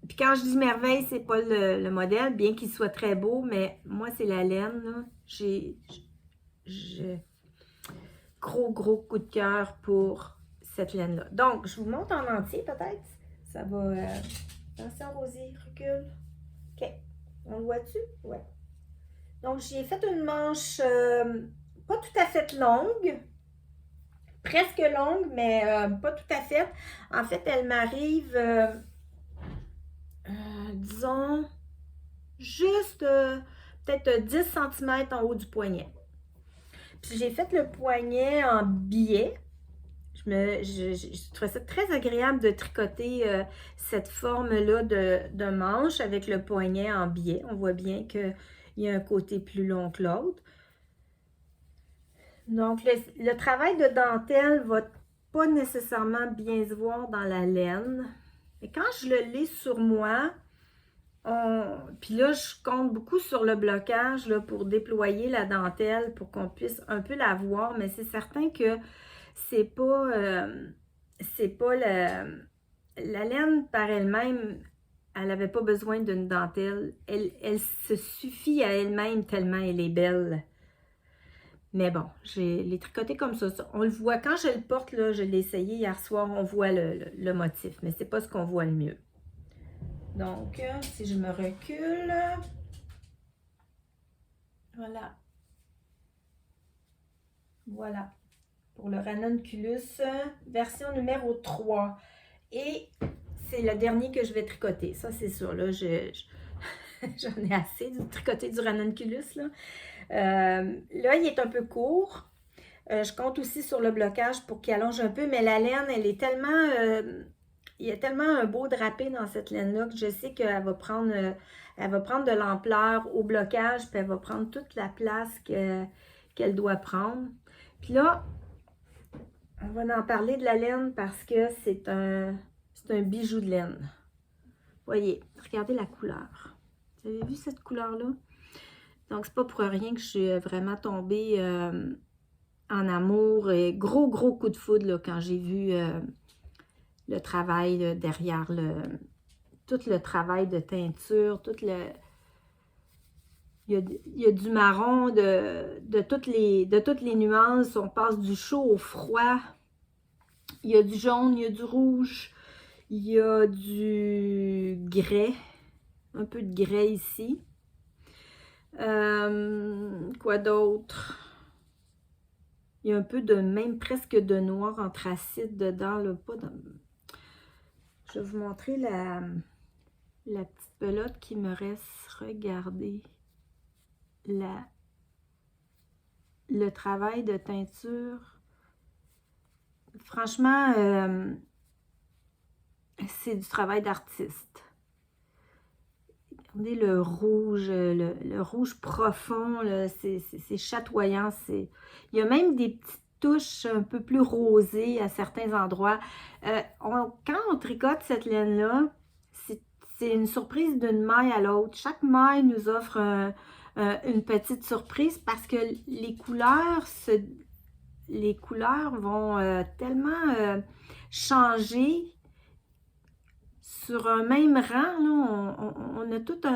Puis quand je dis merveille, c'est pas le modèle, bien qu'il soit très beau, mais moi, c'est la laine. J'ai gros coup de cœur pour cette laine-là. Donc, je vous montre en entier, peut-être. Ça va... Attention, Rosie, recule. OK. On le voit-tu? Ouais. Donc, j'ai fait une manche pas tout à fait longue. Presque longue, mais pas tout à fait. En fait, elle m'arrive, disons, juste peut-être 10 cm en haut du poignet. Puis j'ai fait le poignet en biais. Je trouvais ça très agréable de tricoter cette forme-là de manche avec le poignet en biais. On voit bien qu'il y a un côté plus long que l'autre. Donc, le travail de dentelle va pas nécessairement bien se voir dans la laine. Et quand je le lis sur moi, puis là, je compte beaucoup sur le blocage là, pour déployer la dentelle pour qu'on puisse un peu la voir, mais c'est certain que c'est pas la laine par elle-même, elle n'avait pas besoin d'une dentelle. Elle se suffit à elle-même tellement elle est belle. Mais bon, je l'ai tricoté comme ça. On le voit, quand je le porte, là, je l'ai essayé hier soir, on voit le motif, mais c'est pas ce qu'on voit le mieux. Donc, si je me recule, voilà. Voilà. Pour le ranunculus, version numéro 3. Et c'est le dernier que je vais tricoter. Ça, c'est sûr. Là, j'en ai assez de tricoter du ranunculus. Là, il est un peu court. Je compte aussi sur le blocage pour qu'il allonge un peu, mais la laine, elle est tellement... il y a tellement un beau drapé dans cette laine-là que je sais qu'elle va prendre, de l'ampleur au blocage, puis elle va prendre toute la place qu'elle doit prendre. Puis là, on va en parler de la laine parce que c'est un bijou de laine. Voyez, regardez la couleur. Vous avez vu cette couleur-là? Donc, c'est pas pour rien que je suis vraiment tombée en amour. Et gros coup de foudre là, quand j'ai vu le travail là, derrière tout le travail de teinture, il y a du marron, de toutes les nuances. On passe du chaud au froid. Il y a du jaune, il y a du rouge, il y a du grès, un peu de grès ici. Quoi d'autre? Il y a un peu de, même presque de noir anthracite dedans. Là, pas dans... Je vais vous montrer la petite pelote qui me reste. Regardez le travail de teinture. Franchement, c'est du travail d'artiste. Regardez le rouge profond, c'est chatoyant. Il y a même des petites touches un peu plus rosées à certains endroits. Quand on tricote cette laine-là, c'est une surprise d'une maille à l'autre. Chaque maille nous offre une petite surprise parce que les couleurs vont tellement changer. Sur un même rang, là, on a toute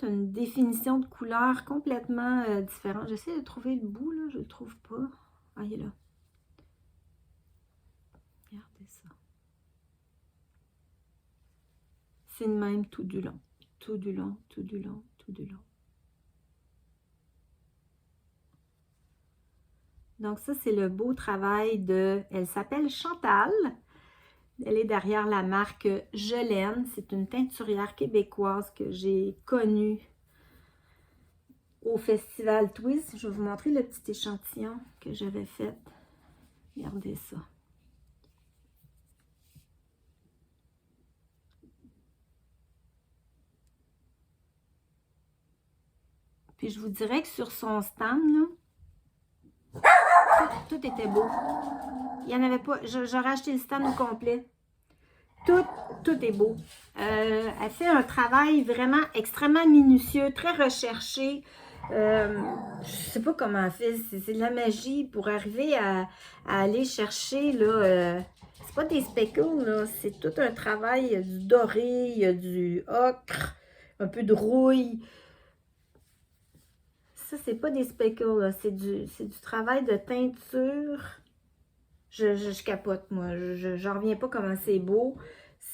une définition de couleur complètement différente. J'essaie de trouver le bout, là, je ne le trouve pas. Ah, il est là. Regardez ça. C'est le même tout du long. Tout du long, tout du long, tout du long. Donc ça, c'est le beau travail de... Elle s'appelle Chantal. Elle est derrière la marque Gelaine. C'est une teinturière québécoise que j'ai connue au Festival Twist. Je vais vous montrer le petit échantillon que j'avais fait. Regardez ça. Puis je vous dirais que sur son stand, là, tout était beau. Il n'y en avait pas. J'aurais acheté le stand au complet. Tout est beau. Elle fait un travail vraiment extrêmement minutieux, très recherché. Je sais pas comment elle fait. C'est de la magie pour arriver à aller chercher, là. C'est pas des speckles, là. C'est tout un travail. Il y a du doré, il y a du ocre, un peu de rouille. Ça, c'est pas des speckles, là. C'est du travail de teinture. Je capote, moi. J'en reviens pas comment c'est beau.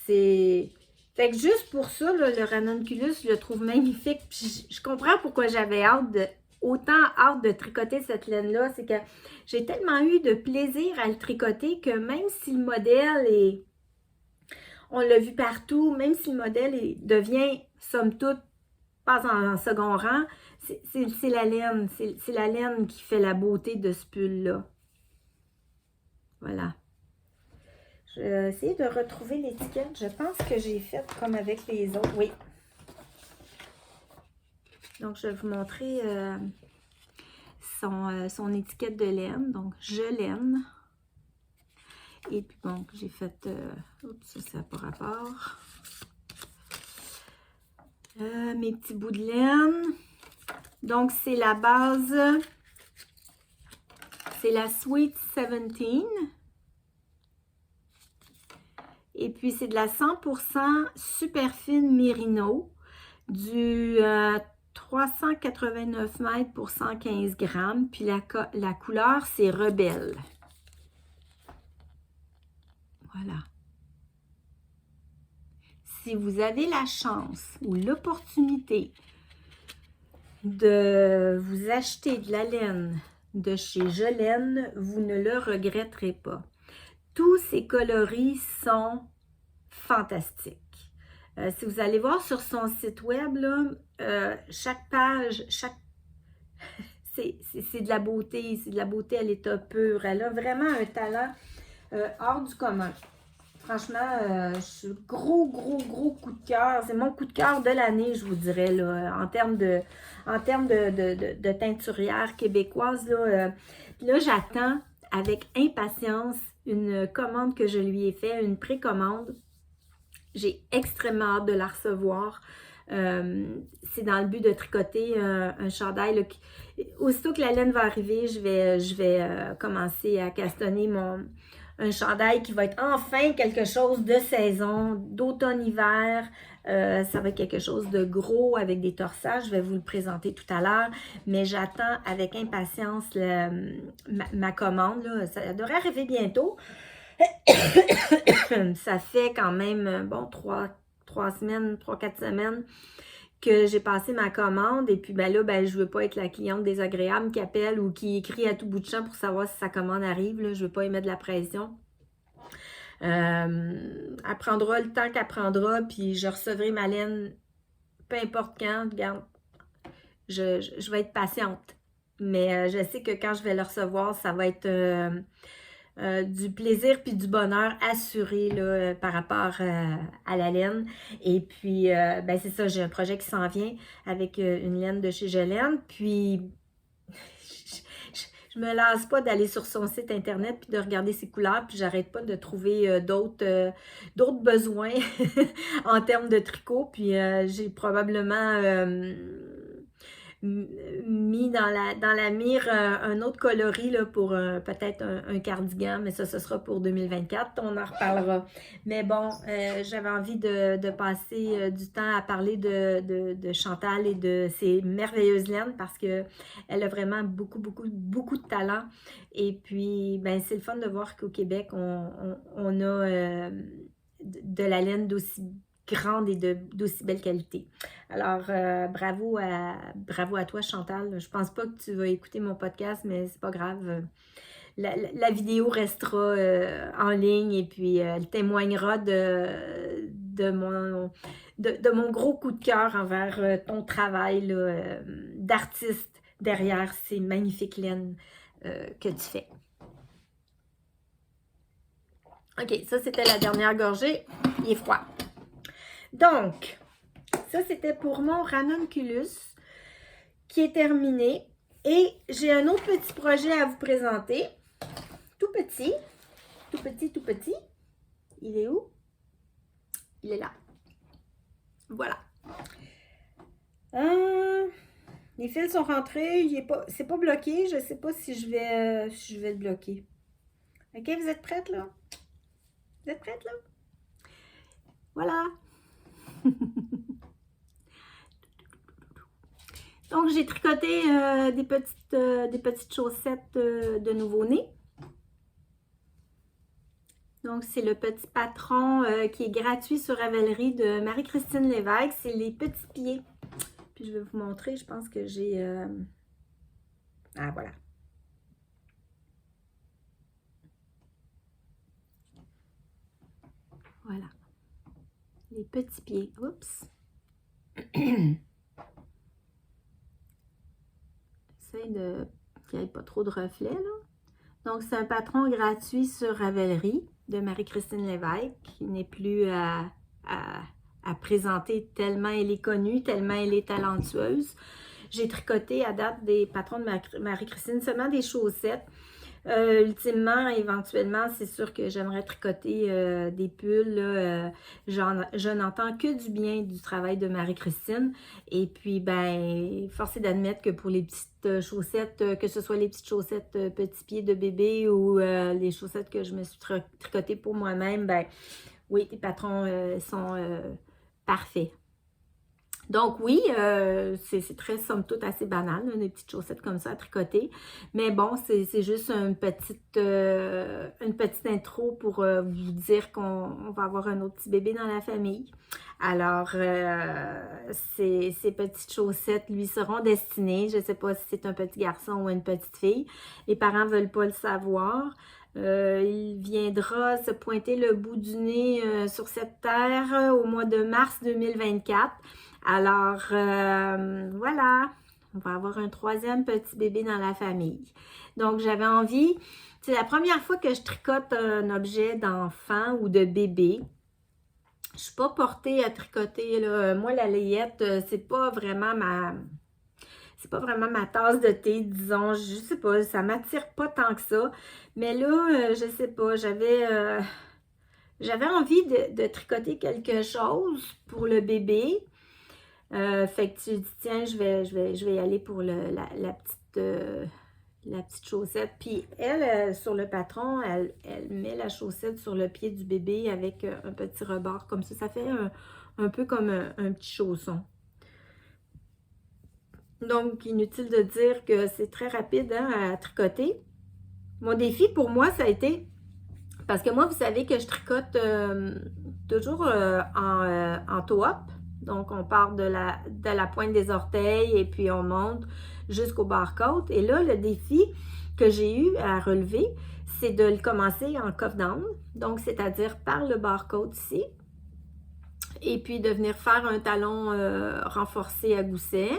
Fait que juste pour ça, là, le ranunculus, je le trouve magnifique. Puis je comprends pourquoi j'avais autant hâte de tricoter cette laine-là. C'est que j'ai tellement eu de plaisir à le tricoter que même si le modèle est... On l'a vu partout, même si le modèle devient, somme toute, pas en second rang, c'est la laine. C'est la laine qui fait la beauté de ce pull-là. Voilà. Je vais essayer de retrouver l'étiquette. Je pense que j'ai fait comme avec les autres. Oui. Donc, je vais vous montrer son étiquette de laine. Donc, je laine. Et puis, bon, j'ai fait... oups, ça n'a pas rapport. Mes petits bouts de laine. Donc, c'est la base... C'est la Sweet 17. Et puis, c'est de la 100% super fine Mérino, du 389 mètres pour 115 grammes. Puis, la couleur, c'est Rebelle. Voilà. Si vous avez la chance ou l'opportunité de vous acheter de la laine de chez Je Laine, vous ne le regretterez pas. Tous ces coloris sont fantastiques. Si vous allez voir sur son site web, là, chaque page, c'est de la beauté, c'est de la beauté à l'état pur. Elle a vraiment un talent hors du commun. Franchement, gros coup de cœur. C'est mon coup de cœur de l'année, je vous dirais, là, en termes de teinturière québécoise. Là, j'attends avec impatience une commande que je lui ai faite, une précommande. J'ai extrêmement hâte de la recevoir. C'est dans le but de tricoter un chandail. Là, aussitôt que la laine va arriver, je vais commencer à castonner un chandail qui va être enfin quelque chose de saison, d'automne-hiver. Ça va être quelque chose de gros avec des torsages. Je vais vous le présenter tout à l'heure. Mais j'attends avec impatience ma commande. Là. Ça devrait arriver bientôt. Ça fait quand même, bon, 3-4 semaines que j'ai passé ma commande. Et puis, ben là, ben, je veux pas être la cliente désagréable qui appelle ou qui écrit à tout bout de champ pour savoir si sa commande arrive. Là. Je veux pas y mettre de la pression. Elle prendra le temps qu'elle prendra, puis je recevrai ma laine peu importe quand. Regarde, je vais être patiente. Mais je sais que quand je vais le recevoir, ça va être... du plaisir puis du bonheur assuré là, par rapport à la laine. Et puis, ben c'est ça, j'ai un projet qui s'en vient avec une laine de chez Je Laine. Puis, je me lasse pas d'aller sur son site internet puis de regarder ses couleurs. Puis, j'arrête pas de trouver d'autres besoins en termes de tricot. Puis, j'ai probablement... mis dans la mire un autre coloris là, pour peut-être un cardigan, mais ça, ce sera pour 2024. On en reparlera. Mais bon, j'avais envie de passer du temps à parler de Chantal et de ses merveilleuses laines parce qu'elle a vraiment beaucoup de talent. Et puis, ben c'est le fun de voir qu'au Québec, on a de la laine d'aussi grande et d'aussi belle qualité. Alors, bravo à toi, Chantal. Je pense pas que tu vas écouter mon podcast, mais c'est pas grave. La vidéo restera en ligne et puis elle témoignera de mon gros coup de cœur envers ton travail d'artiste derrière ces magnifiques laines que tu fais. OK, ça c'était la dernière gorgée. Il est froid. Donc, ça c'était pour mon ranunculus qui est terminé. Et j'ai un autre petit projet à vous présenter. Tout petit. Il est où? Il est là. Voilà. Les fils sont rentrés. C'est pas bloqué. Je ne sais pas si je vais le bloquer. OK, vous êtes prêtes là? Vous êtes prêtes là? Voilà. Donc, j'ai tricoté des petites chaussettes de nouveau-né. Donc, c'est le petit patron qui est gratuit sur Ravelry de Marie-Christine Lévesque. C'est les petits pieds. Puis, je vais vous montrer. Je pense que j'ai... Ah, voilà. Voilà. Les petits pieds. Oups. J'essaie qu'il n'y ait pas trop de reflets, là. Donc, c'est un patron gratuit sur Ravelry de Marie-Christine Lévesque, qui n'est plus à présenter tellement elle est connue, tellement elle est talentueuse. J'ai tricoté à date des patrons de Marie-Christine, seulement des chaussettes. Ultimement, éventuellement, c'est sûr que j'aimerais tricoter des pulls. Là, je n'entends que du bien du travail de Marie-Christine. Et puis, ben, force est d'admettre que pour les petites chaussettes, que ce soit les petites chaussettes petits pieds de bébé ou les chaussettes que je me suis tricotées pour moi-même, ben, oui, les patrons sont parfaits. Donc oui, c'est très, somme toute, assez banal, là, des petites chaussettes comme ça à tricoter. Mais bon, c'est juste une petite intro pour vous dire qu'on va avoir un autre petit bébé dans la famille. Alors, ces petites chaussettes lui seront destinées. Je ne sais pas si c'est un petit garçon ou une petite fille. Les parents ne veulent pas le savoir. Il viendra se pointer le bout du nez sur cette terre au mois de mars 2024. Alors, voilà, on va avoir un troisième petit bébé dans la famille. Donc, j'avais envie, c'est la première fois que je tricote un objet d'enfant ou de bébé. Je ne suis pas portée à tricoter, là. Moi, la layette, c'est pas vraiment ma tasse de thé, disons. Je sais pas, ça m'attire pas tant que ça. Mais là, je sais pas, j'avais envie de tricoter quelque chose pour le bébé. Fait que tu dis, tiens, je vais y aller pour la petite chaussette. Puis elle, sur le patron, elle met la chaussette sur le pied du bébé avec un petit rebord comme ça. Ça fait un peu comme un petit chausson. Donc, inutile de dire que c'est très rapide à tricoter. Mon défi pour moi, ça a été, parce que moi, vous savez que je tricote toujours en toe-up. Donc, on part de la pointe des orteils et puis on monte jusqu'au bas-côte. Et là, le défi que j'ai eu à relever, c'est de le commencer en cuff down. Donc, c'est-à-dire par le bas-côte ici. Et puis de venir faire un talon renforcé à gousset.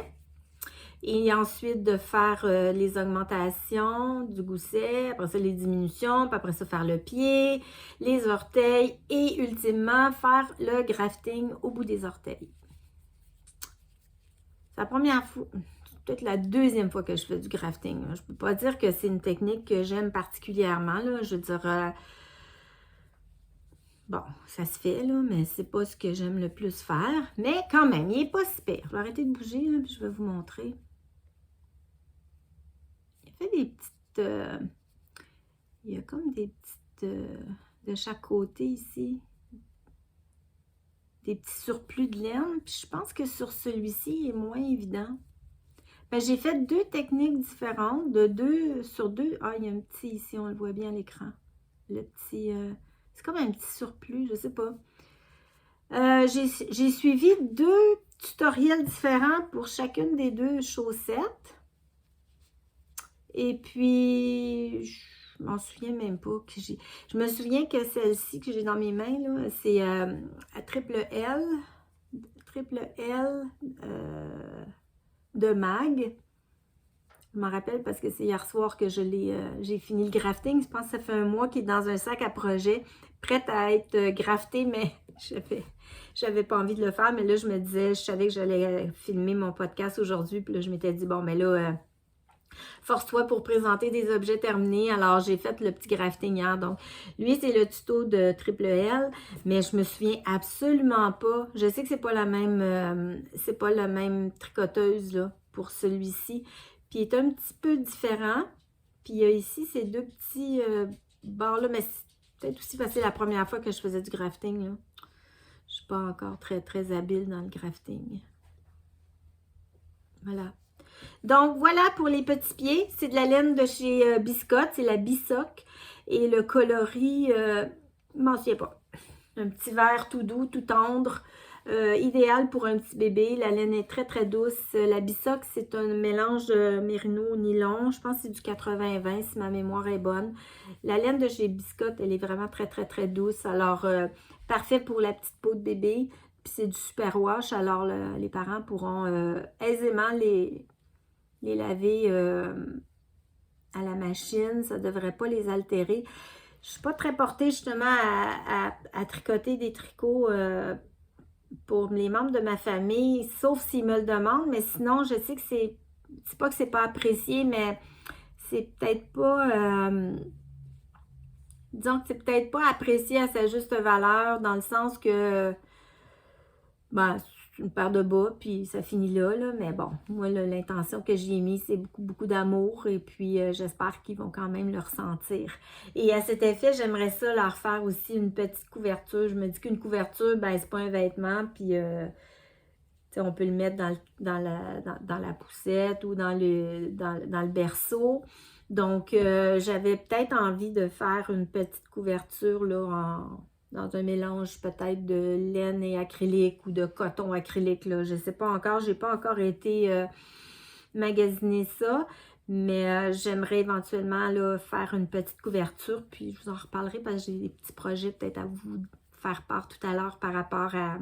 Et ensuite de faire les augmentations du gousset, après ça les diminutions, puis après ça faire le pied, les orteils et ultimement faire le grafting au bout des orteils. C'est la première fois, peut-être la deuxième fois que je fais du grafting. Je ne peux pas dire que c'est une technique que j'aime particulièrement. Là. Je veux dire, bon, ça se fait, là, mais c'est pas ce que j'aime le plus faire. Mais quand même, il n'est pas si pire. Je vais arrêter de bouger, là, puis je vais vous montrer. Des petites... il y a comme des petites... de chaque côté ici. Des petits surplus de laine. Puis je pense que sur celui-ci, il est moins évident. Ben, j'ai fait deux techniques différentes. Sur deux... Ah, il y a un petit ici, on le voit bien à l'écran. Le petit... c'est comme un petit surplus, je sais pas. J'ai suivi deux tutoriels différents pour chacune des deux chaussettes. Et puis, je m'en souviens même pas que j'ai... Je me souviens que celle-ci que j'ai dans mes mains, là, c'est à triple L de mag. Je m'en rappelle parce que c'est hier soir que j'ai fini le grafting. Je pense que ça fait un mois qu'il est dans un sac à projet, prête à être grafté, mais j'avais pas envie de le faire. Mais là, je me disais, je savais que j'allais filmer mon podcast aujourd'hui. Puis là, je m'étais dit, bon, mais là... force-toi pour présenter des objets terminés. Alors, j'ai fait le petit grafting hier. Donc, lui, c'est le tuto de triple L, mais je me souviens absolument pas. Je sais que c'est pas la même tricoteuse là, pour celui-ci. Puis, il est un petit peu différent. Puis, il y a ici ces deux petits bords-là, mais c'est peut-être aussi parce que c'est la première fois que je faisais du grafting, là. Je suis pas encore très, très habile dans le grafting. Voilà. Donc, voilà pour les petits pieds. C'est de la laine de chez Biscotte. C'est la Bissoc. Et le coloris, je ne m'en souviens pas. Un petit vert tout doux, tout tendre. Idéal pour un petit bébé. La laine est très, très douce. La Bissoc, c'est un mélange mérino-nylon. Je pense que c'est du 80-20 si ma mémoire est bonne. La laine de chez Biscotte, elle est vraiment très, très, très douce. Alors, parfait pour la petite peau de bébé. Puis c'est du superwash. Alors, les parents pourront aisément les laver à la machine, ça ne devrait pas les altérer. Je ne suis pas très portée justement à tricoter des tricots pour les membres de ma famille, sauf s'ils me le demandent, mais sinon, je sais que c'est pas que c'est pas apprécié, mais c'est peut-être pas, disons que c'est peut-être pas apprécié à sa juste valeur, dans le sens que, ben, c'est une paire de bas, puis ça finit là, mais bon, moi, l'intention que j'y ai mis, c'est beaucoup, beaucoup d'amour, et puis j'espère qu'ils vont quand même le ressentir. Et à cet effet, j'aimerais ça leur faire aussi une petite couverture. Je me dis qu'une couverture, ben, c'est pas un vêtement, puis on peut le mettre dans la poussette ou dans le berceau. Donc, j'avais peut-être envie de faire une petite couverture là, dans un mélange peut-être de laine et acrylique ou de coton acrylique. Là. Je ne sais pas encore, je n'ai pas encore été magasiner ça, mais j'aimerais éventuellement là, faire une petite couverture. Puis, je vous en reparlerai parce que j'ai des petits projets peut-être à vous faire part tout à l'heure par rapport à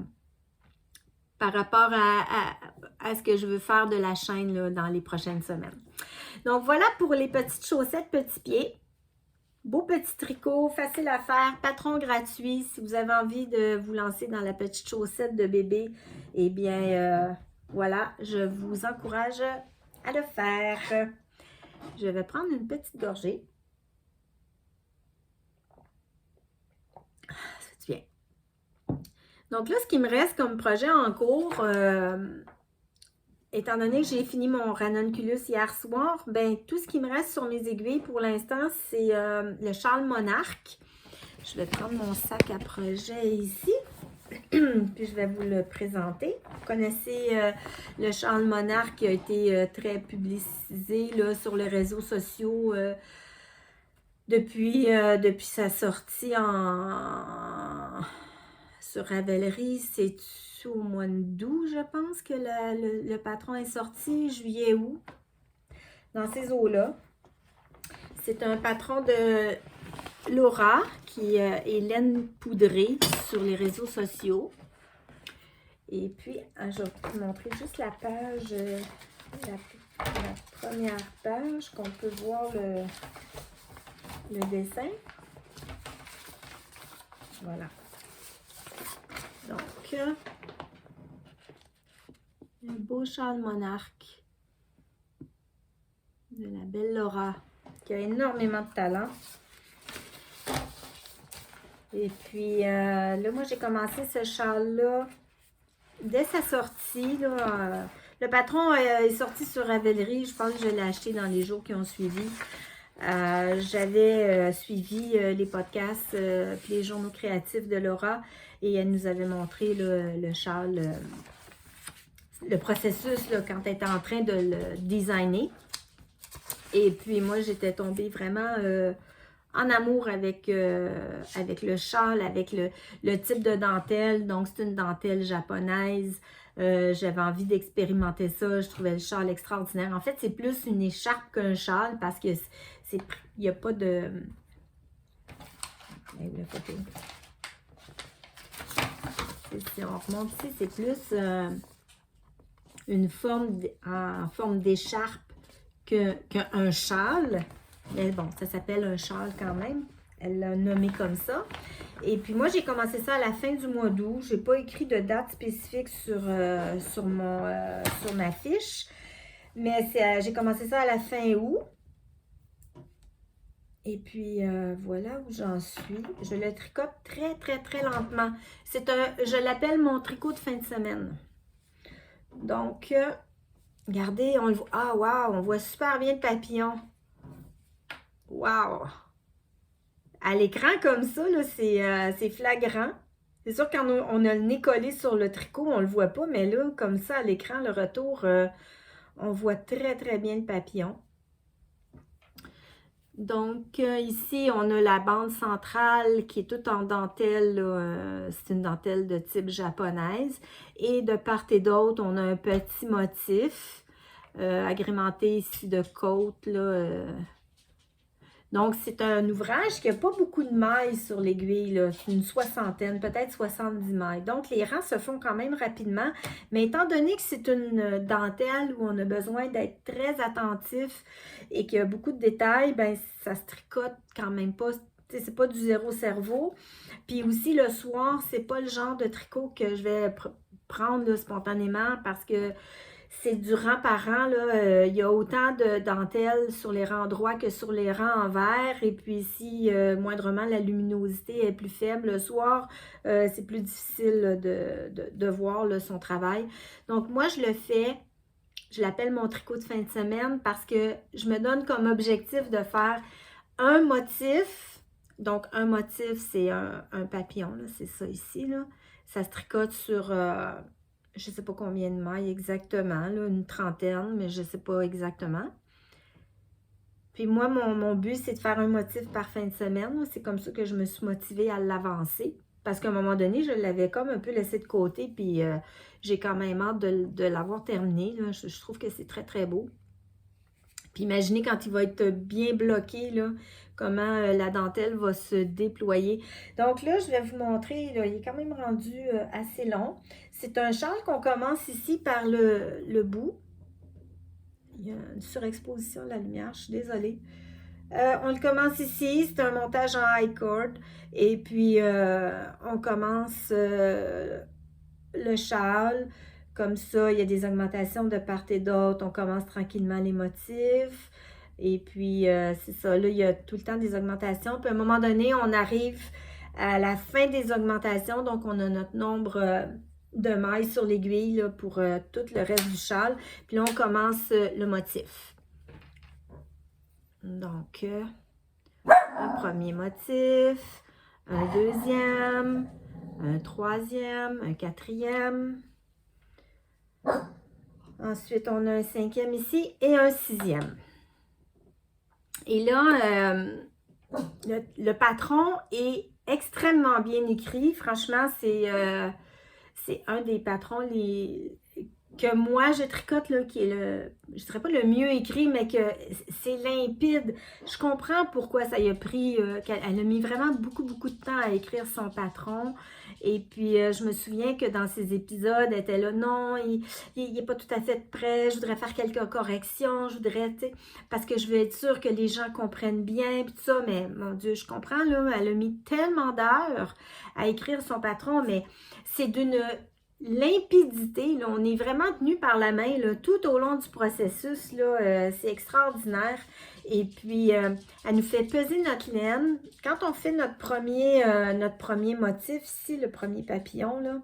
ce que je veux faire de la chaîne là, dans les prochaines semaines. Donc, voilà pour les petites chaussettes petits pieds. Beau petit tricot, facile à faire, patron gratuit. Si vous avez envie de vous lancer dans la petite chaussette de bébé, eh bien, voilà, je vous encourage à le faire. Je vais prendre une petite gorgée. Ça fait bien. Donc là, ce qui me reste comme projet en cours, étant donné que j'ai fini mon ranunculus hier soir, ben tout ce qui me reste sur mes aiguilles pour l'instant, c'est le châle monarque. Je vais prendre mon sac à projet ici, puis je vais vous le présenter. Vous connaissez le châle monarque qui a été très publicisé là, sur les réseaux sociaux depuis sa sortie sur Ravelry. C'est au mois d'août, je pense, que le patron est sorti, juillet-août, dans ces eaux-là. C'est un patron de Laura, qui est laine poudrée sur les réseaux sociaux. Et puis, je vais vous montrer juste la page, la première page, qu'on peut voir le dessin. Voilà. Donc, un beau châle monarque de la belle Laura, qui a énormément de talent. Et puis, là, moi, j'ai commencé ce châle-là dès sa sortie. Là, le patron est sorti sur Ravelry. Je pense que je l'ai acheté dans les jours qui ont suivi. J'avais suivi les podcasts puis les journaux créatifs de Laura et elle nous avait montré le châle, le processus là, quand elle était en train de le designer. Et puis moi, j'étais tombée vraiment en amour avec le châle, avec le type de dentelle. Donc, c'est une dentelle japonaise. J'avais envie d'expérimenter ça. Je trouvais le châle extraordinaire. En fait, c'est plus une écharpe qu'un châle parce que il n'y a pas de... Si on remonte ici, c'est plus une forme en forme d'écharpe qu'un châle. Mais bon, ça s'appelle un châle quand même. Elle l'a nommé comme ça. Et puis moi, j'ai commencé ça à la fin du mois d'août. Je n'ai pas écrit de date spécifique sur ma fiche. Mais j'ai commencé ça à la fin août. Et puis, voilà où j'en suis. Je le tricote très, très, très lentement. Je l'appelle mon tricot de fin de semaine. Donc, regardez, on le voit. Ah, wow, on voit super bien le papillon. Wow! À l'écran comme ça, c'est flagrant. C'est sûr quand on a le nez collé sur le tricot, on ne le voit pas, mais là, comme ça, à l'écran, le retour, on voit très, très bien le papillon. Donc, ici, on a la bande centrale qui est toute en dentelle. C'est une dentelle de type japonaise. Et de part et d'autre, on a un petit motif agrémenté ici de côte, là, Donc, c'est un ouvrage qui n'a pas beaucoup de mailles sur l'aiguille, là. C'est une soixantaine, peut-être 70 mailles. Donc, les rangs se font quand même rapidement. Mais étant donné que c'est une dentelle où on a besoin d'être très attentif et qu'il y a beaucoup de détails, ben ça se tricote quand même pas. C'est pas du zéro cerveau. Puis aussi, le soir, c'est pas le genre de tricot que je vais prendre là, spontanément parce que c'est du rang par rang, là. Il y a autant de dentelles sur les rangs droits que sur les rangs envers. Et puis si moindrement la luminosité est plus faible le soir, c'est plus difficile là, de voir là, son travail. Donc moi, je le fais, je l'appelle mon tricot de fin de semaine parce que je me donne comme objectif de faire un motif. Donc un motif, c'est un papillon, c'est ça ici, là. Ça se tricote sur je ne sais pas combien de mailles exactement, là, une trentaine, mais je ne sais pas exactement. Puis moi, mon but, c'est de faire un motif par fin de semaine. C'est comme ça que je me suis motivée à l'avancer. Parce qu'à un moment donné, je l'avais comme un peu laissé de côté, puis j'ai quand même hâte de l'avoir terminé. Là. Je trouve que c'est très, très beau. Puis imaginez quand il va être bien bloqué, là, comment la dentelle va se déployer. Donc là, je vais vous montrer, là, il est quand même rendu assez long. C'est un châle qu'on commence ici par le bout. Il y a une surexposition de la lumière, je suis désolée. On le commence ici, c'est un montage en high cord. Et puis, on commence le châle. Comme ça, il y a des augmentations de part et d'autre. On commence tranquillement les motifs. Et puis, c'est ça, là, il y a tout le temps des augmentations. Puis, à un moment donné, on arrive à la fin des augmentations. Donc, on a notre nombre de mailles sur l'aiguille pour tout le reste du châle. Puis là, on commence le motif. Donc, un premier motif, un deuxième, un troisième, un quatrième. Ensuite, on a un cinquième ici et un sixième. Et là, le patron est extrêmement bien écrit. Franchement, c'est un des patrons que moi je tricote, là, qui est je ne dirais pas le mieux écrit, mais que c'est limpide. Je comprends pourquoi ça y a pris, qu'elle a mis vraiment beaucoup, beaucoup de temps à écrire son patron. Et puis, je me souviens que dans ces épisodes, elle était là, non, il n'est pas tout à fait prêt, je voudrais faire quelques corrections, je voudrais, tu sais, parce que je veux être sûre que les gens comprennent bien, puis tout ça, mais mon Dieu, je comprends, là, elle a mis tellement d'heures à écrire son patron, mais c'est d'une limpidité, là, on est vraiment tenu par la main là, tout au long du processus, là, c'est extraordinaire. Et puis, elle nous fait peser notre laine. Quand on fait notre premier motif, ici, le premier papillon, là,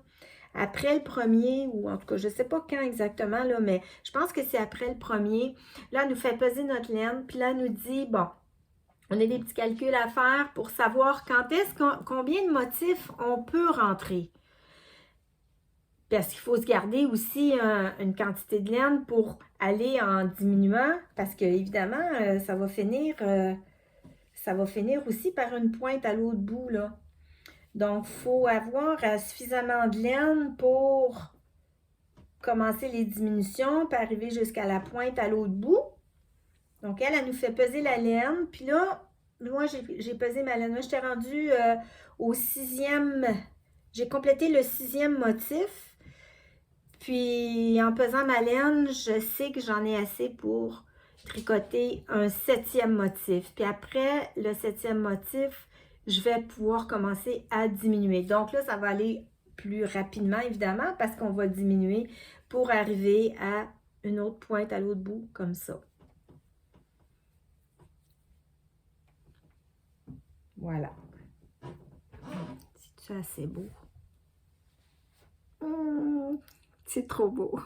après le premier, ou en tout cas, je ne sais pas quand exactement, là, mais je pense que c'est après le premier, là, elle nous fait peser notre laine, puis là, elle nous dit, bon, on a des petits calculs à faire pour savoir combien de motifs on peut rentrer. Parce qu'il faut se garder aussi une quantité de laine pour aller en diminuant, parce que évidemment, ça va finir aussi par une pointe à l'autre bout, là. Donc, il faut avoir suffisamment de laine pour commencer les diminutions, puis arriver jusqu'à la pointe à l'autre bout. Donc, elle nous fait peser la laine. Puis là, moi, j'ai pesé ma laine. Moi, j'étais rendue au sixième. J'ai complété le sixième motif. Puis, en pesant ma laine, je sais que j'en ai assez pour tricoter un septième motif. Puis après le septième motif, je vais pouvoir commencer à diminuer. Donc là, ça va aller plus rapidement, évidemment, parce qu'on va diminuer pour arriver à une autre pointe à l'autre bout, comme ça. Voilà. C'est assez beau. C'est trop beau.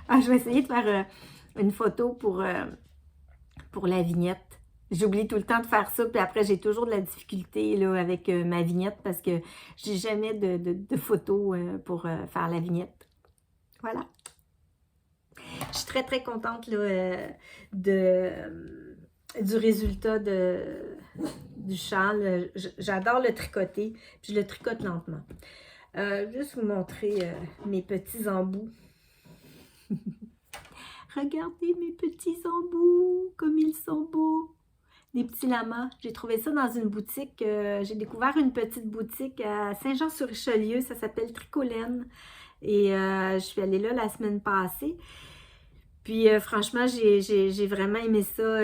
Ah, je vais essayer de faire une photo pour la vignette. J'oublie tout le temps de faire ça, puis après, j'ai toujours de la difficulté là, avec ma vignette parce que j'ai jamais de photos pour faire la vignette. Voilà. Je suis très, très contente là, du résultat du châle. J'adore le tricoter, puis je le tricote lentement. Juste vous montrer mes petits embouts. Regardez mes petits embouts, comme ils sont beaux. des petits lamas. J'ai trouvé ça dans une boutique. J'ai découvert une petite boutique à Saint-Jean-sur-Richelieu. Ça s'appelle Tricolaine. Et je suis allée là la semaine passée. Puis franchement, j'ai vraiment aimé ça.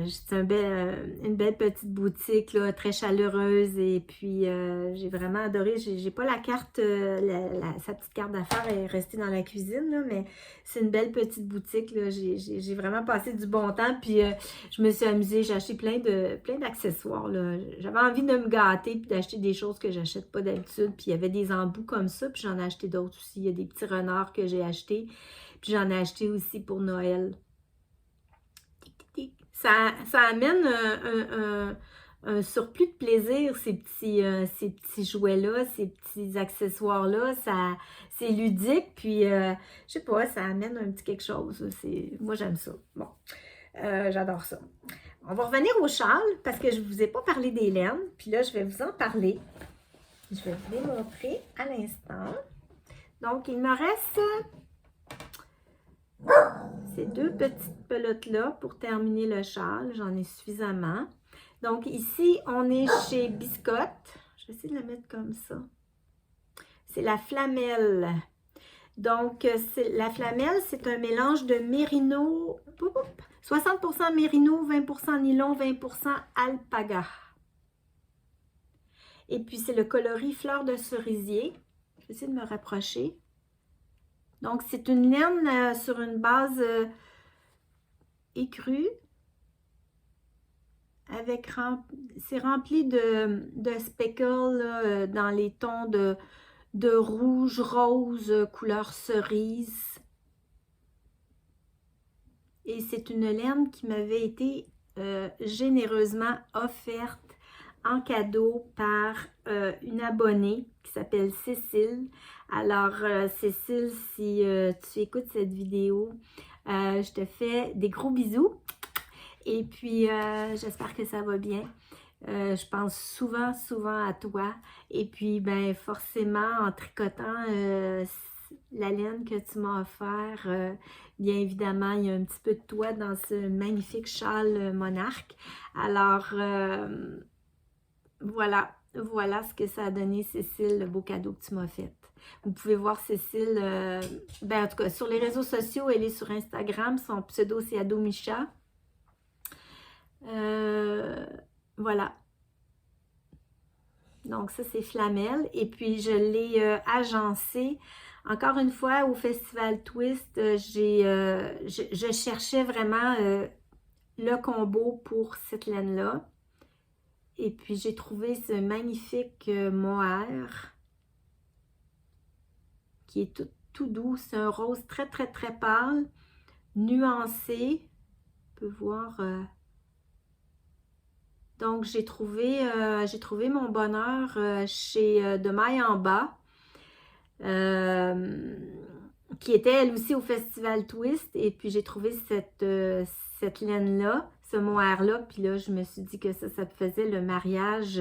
C'est une belle petite boutique, là, très chaleureuse. Et puis, j'ai vraiment adoré. J'ai pas la carte, sa petite carte d'affaires est restée dans la cuisine, là, mais c'est une belle petite boutique, là. J'ai vraiment passé du bon temps. Puis, je me suis amusée. J'ai acheté plein d'accessoires, là. J'avais envie de me gâter puis d'acheter des choses que j'achète pas d'habitude. Puis, il y avait des embouts comme ça. Puis, j'en ai acheté d'autres aussi. Il y a des petits renards que j'ai achetés. Puis j'en ai acheté aussi pour Noël. Ça amène un surplus de plaisir, ces petits jouets-là, ces petits accessoires-là. C'est ludique, puis je sais pas, ça amène un petit quelque chose. Moi, j'aime ça. Bon, j'adore ça. On va revenir au châle, parce que je ne vous ai pas parlé des laines. Puis là, je vais vous en parler. Je vais vous les montrer à l'instant. Donc, il me reste ces deux petites pelotes-là pour terminer le châle. J'en ai suffisamment. Donc ici, on est chez Biscotte. Je vais essayer de la mettre comme ça. C'est la flamelle. Donc, la flamelle, c'est un mélange de mérino, 60% mérino, 20% nylon, 20% alpaga. Et puis, c'est le coloris fleur de cerisier. Je vais essayer de me rapprocher. Donc, c'est une laine sur une base écrue. C'est rempli de speckles là, dans les tons de rouge, rose, couleur cerise. Et c'est une laine qui m'avait été généreusement offerte en cadeau par une abonnée qui s'appelle Cécile. Alors, Cécile, si tu écoutes cette vidéo, je te fais des gros bisous. Et puis, j'espère que ça va bien. Je pense souvent à toi. Et puis, ben forcément, en tricotant la laine que tu m'as offert, bien évidemment, il y a un petit peu de toi dans ce magnifique châle monarque. Alors, voilà ce que ça a donné, Cécile, le beau cadeau que tu m'as fait. Vous pouvez voir Cécile, en tout cas, sur les réseaux sociaux, elle est sur Instagram, son pseudo c'est Adomicha. Voilà. Donc ça c'est Flamelle. Et puis je l'ai agencé. Encore une fois, au Festival Twist, je cherchais vraiment le combo pour cette laine-là. Et puis j'ai trouvé ce magnifique mohair qui est tout doux. C'est un rose très pâle, nuancé. On peut voir... Donc, j'ai trouvé mon bonheur chez De Maille en Bas, qui était elle aussi au Festival Twist. Et puis, j'ai trouvé cette laine-là, ce mohair-là. Puis là, je me suis dit que ça faisait le mariage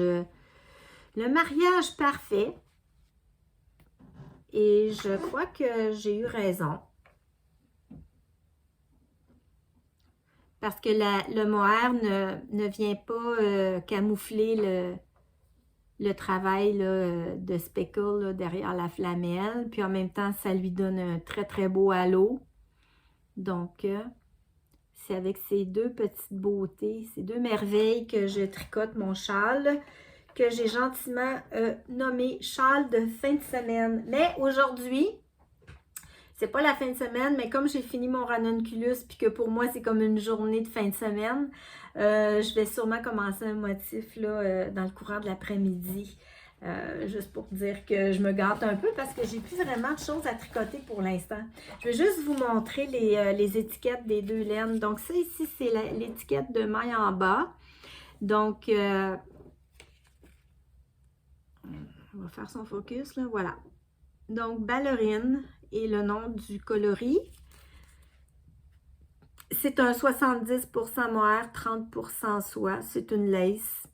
parfait. Et je crois que j'ai eu raison. Parce que le mohair ne vient pas camoufler le travail là, de speckle là, derrière la flamelle. Puis en même temps, ça lui donne un très beau halo. Donc, c'est avec ces deux petites beautés, ces deux merveilles que je tricote mon châle, que j'ai gentiment nommé châle de fin de semaine. Mais aujourd'hui... C'est pas la fin de semaine, mais comme j'ai fini mon ranunculus, puis que pour moi, c'est comme une journée de fin de semaine, je vais sûrement commencer un motif là, dans le courant de l'après-midi. Juste pour dire que je me gâte un peu parce que j'ai plus vraiment de choses à tricoter pour l'instant. Je vais juste vous montrer les étiquettes des deux laines. Donc ça ici, c'est l'étiquette de maille en bas. Donc, on va faire son focus là, voilà. Donc, ballerine et le nom du coloris. C'est un 70% mohair, 30% soie. C'est une lace.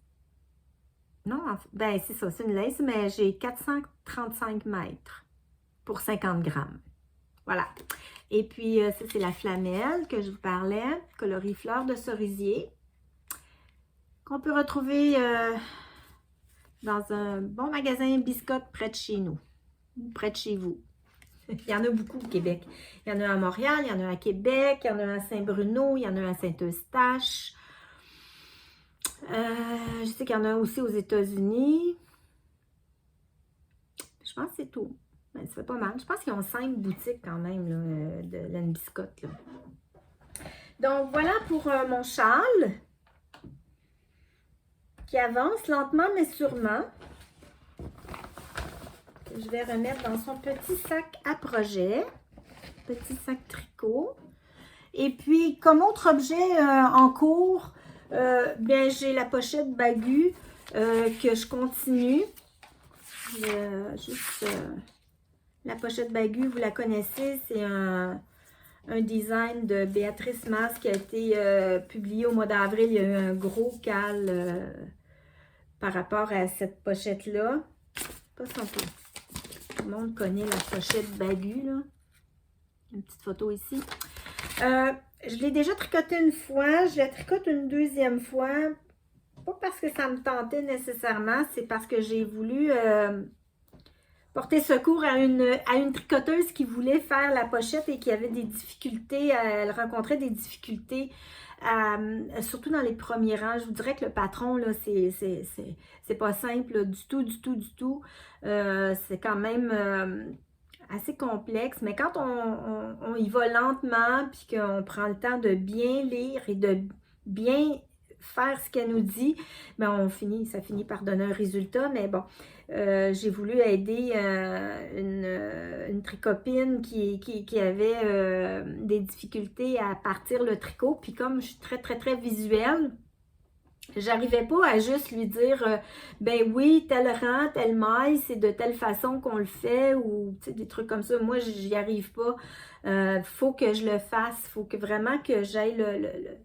Non, ben c'est ça, c'est une lace, mais j'ai 435 mètres pour 50 grammes. Voilà. Et puis, ça, c'est la flamelle que je vous parlais. Coloris fleur de cerisier. qu'on peut retrouver dans un bon magasin biscotte près de chez nous, ou près de chez vous. Il y en a beaucoup au Québec. Il y en a à Montréal, il y en a à Québec, il y en a à Saint-Bruno, il y en a à Saint-Eustache. Je sais qu'il y en a aussi aux États-Unis. Je pense que c'est tout. Ben, ça fait pas mal. Je pense qu'ils ont 5 boutiques quand même là, de laine biscotte. Là. Donc voilà pour mon châle qui avance lentement mais sûrement. Que je vais remettre dans son petit sac à projet. Petit sac tricot. Et puis comme autre objet en cours, bien j'ai la pochette Bagu que je continue. La pochette Bagu, vous la connaissez, c'est un design de Béatrice Mas qui a été publié au mois d'avril. Il y a eu un gros cal par rapport à cette pochette-là. Pas sans peu. Tout le monde connaît la pochette Bagu, là. Une petite photo ici. Je l'ai déjà tricoté une fois, je la tricote une deuxième fois. Pas parce que ça me tentait nécessairement, c'est parce que j'ai voulu porter secours à une tricoteuse qui voulait faire la pochette et qui avait des difficultés, elle rencontrait des difficultés, surtout dans les premiers rangs. Je vous dirais que le patron, là, c'est pas simple là, du tout. C'est quand même assez complexe, mais quand on y va lentement, puis qu'on prend le temps de bien lire et de bien faire ce qu'elle nous dit, ben ça finit par donner un résultat. Mais bon, j'ai voulu aider une tricopine qui avait des difficultés à partir le tricot. Puis comme je suis très visuelle, j'arrivais pas à juste lui dire ben oui, tel rang, telle maille, c'est de telle façon qu'on le fait ou des trucs comme ça. Moi, j'y arrive pas. Faut que je le fasse. Faut que vraiment que j'aille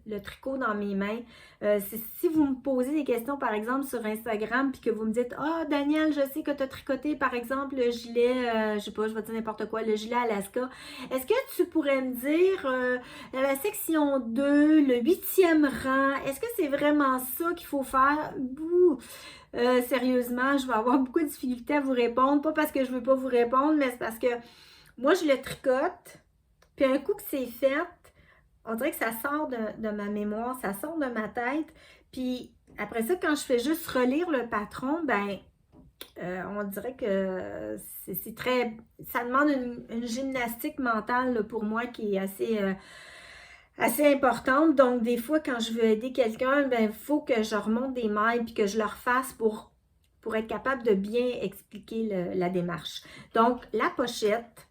le tricot dans mes mains. Si vous me posez des questions, par exemple, sur Instagram, puis que vous me dites ah, Danielle, je sais que tu as tricoté, par exemple, le gilet, je sais pas, je vais dire n'importe quoi, le gilet Alaska. Est-ce que tu pourrais me dire la section 2, le 8e rang, est-ce que c'est vraiment ça qu'il faut faire? Sérieusement, je vais avoir beaucoup de difficultés à vous répondre. Pas parce que je veux pas vous répondre, mais c'est parce que moi, je le tricote. Puis un coup que c'est fait, on dirait que ça sort de ma mémoire, ça sort de ma tête. Puis après ça, quand je fais juste relire le patron, ben on dirait que c'est très... Ça demande une gymnastique mentale là, pour moi qui est assez importante. Donc, des fois, quand je veux aider quelqu'un, ben, il faut que je remonte des mailles puis que je le refasse pour être capable de bien expliquer la démarche. Donc, la pochette,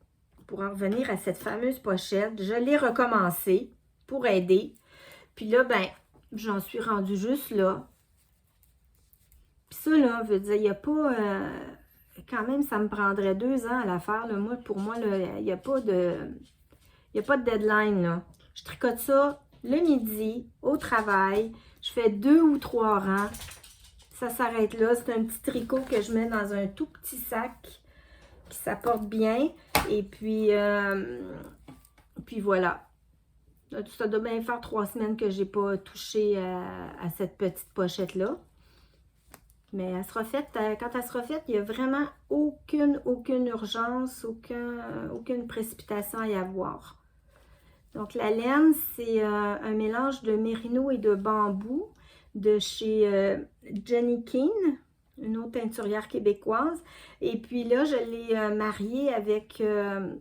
pour en revenir à cette fameuse pochette, je l'ai recommencée pour aider. Puis là, ben, j'en suis rendue juste là. Puis ça, là, veut dire, il n'y a pas... quand même, ça me prendrait 2 ans à la faire. Là. Pour moi, il n'y a pas de... Il n'y a pas de deadline, là. Je tricote ça le midi, au travail. Je fais 2 ou 3 rangs. Ça s'arrête là. C'est un petit tricot que je mets dans un tout petit sac qui s'apporte bien. Et puis voilà. Ça doit bien faire 3 semaines que je n'ai pas touché à cette petite pochette-là. Mais elle sera faite, quand elle sera faite, il n'y a vraiment aucune urgence, aucune précipitation à y avoir. Donc, la laine, c'est un mélange de mérino et de bambou de chez Jenny Keane, une autre teinturière québécoise. Et puis là, je l'ai mariée avec de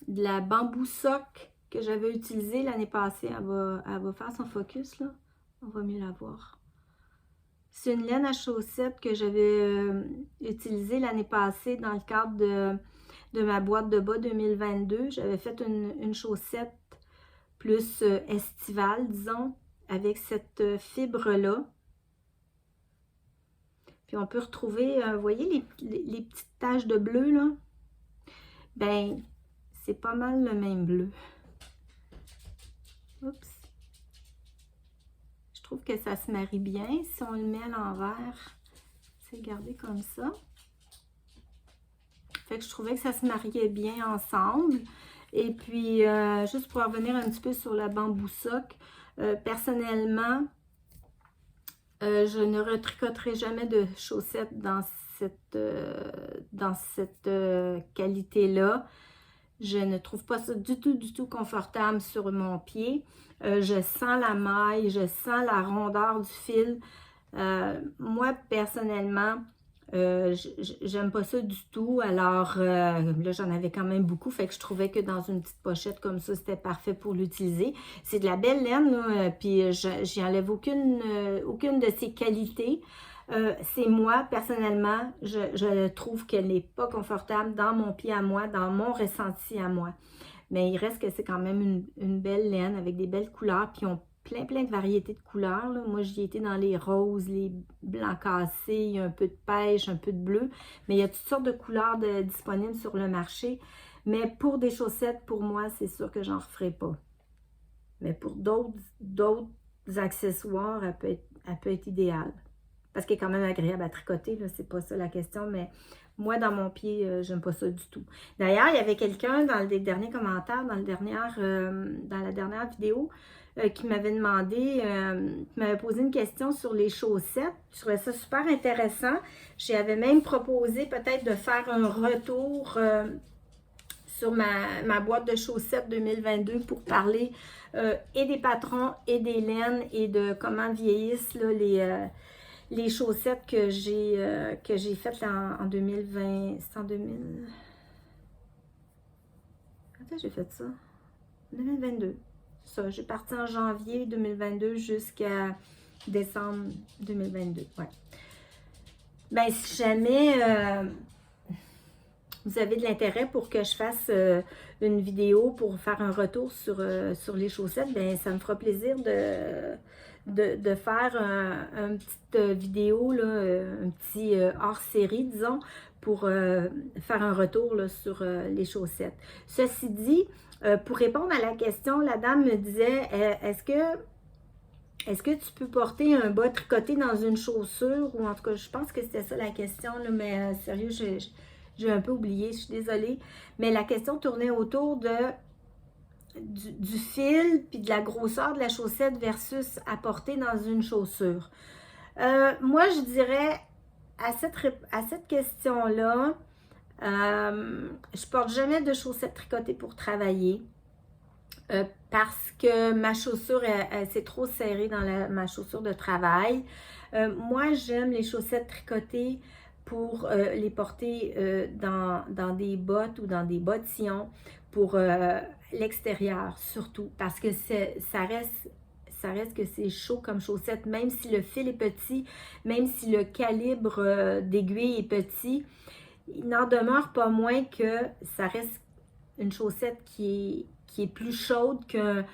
la bambou soc que j'avais utilisée l'année passée. Elle va faire son focus, là. On va mieux la voir. C'est une laine à chaussettes que j'avais utilisée l'année passée dans le cadre de ma boîte de bas 2022. J'avais fait une chaussette plus estivale, disons, avec cette fibre-là. Puis on peut retrouver, vous voyez les petites taches de bleu, là? Ben, c'est pas mal le même bleu. Oups. Je trouve que ça se marie bien. Si on le met à l'envers, c'est gardé comme ça. Fait que je trouvais que ça se mariait bien ensemble. Et puis, juste pour revenir un petit peu sur la bambou soc, personnellement, Je ne retricoterai jamais de chaussettes dans cette qualité-là. Je ne trouve pas ça du tout confortable sur mon pied. Je sens la maille, je sens la rondeur du fil. Moi, personnellement, j'aime pas ça du tout. Alors, là, j'en avais quand même beaucoup. Fait que je trouvais que dans une petite pochette comme ça, c'était parfait pour l'utiliser. C'est de la belle laine, là, puis j'y enlève aucune de ses qualités. C'est moi, personnellement, je trouve qu'elle n'est pas confortable dans mon pied à moi, dans mon ressenti à moi. Mais il reste que c'est quand même une belle laine avec des belles couleurs, puis on plein de variétés de couleurs, là. Moi, j'y étais dans les roses, les blancs cassés, il y a un peu de pêche, un peu de bleu, mais il y a toutes sortes de couleurs disponibles sur le marché. Mais pour des chaussettes, pour moi, c'est sûr que j'en referai pas. Mais pour d'autres accessoires, elle peut être idéale. Parce qu'elle est quand même agréable à tricoter, là, c'est pas ça la question, mais moi, dans mon pied, j'aime pas ça du tout. D'ailleurs, il y avait quelqu'un dans les derniers commentaires, dans la dernière vidéo, qui m'avait demandé, qui m'avait posé une question sur les chaussettes. Je trouvais ça super intéressant. J'y avais même proposé peut-être de faire un retour sur ma boîte de chaussettes 2022 pour parler et des patrons et des laines et de comment vieillissent là, les chaussettes que j'ai faites en 2020. C'est en 2000... Quand j'ai fait ça? 2022. Ça, j'ai parti en janvier 2022 jusqu'à décembre 2022. Ouais. Ben, si jamais vous avez de l'intérêt pour que je fasse une vidéo pour faire un retour sur les chaussettes, ben ça me fera plaisir de faire une petite vidéo, là, un petit hors-série, disons, pour faire un retour là, sur les chaussettes. Ceci dit, pour répondre à la question, la dame me disait, est-ce que tu peux porter un bas tricoté dans une chaussure? Ou en tout cas, je pense que c'était ça la question, là, mais sérieux, j'ai un peu oublié, je suis désolée. Mais la question tournait autour du fil puis de la grosseur de la chaussette versus à porter dans une chaussure. Moi, je dirais à cette question-là, je porte jamais de chaussettes tricotées pour travailler. Parce que ma chaussure, elle s'est trop serrée dans ma chaussure de travail. Moi, j'aime les chaussettes tricotées pour les porter dans des bottes ou dans des bottillons pour l'extérieur, surtout. Parce que ça reste que c'est chaud comme chaussette, même si le fil est petit, même si le calibre d'aiguille est petit, il n'en demeure pas moins que ça reste une chaussette qui est plus chaude qu'un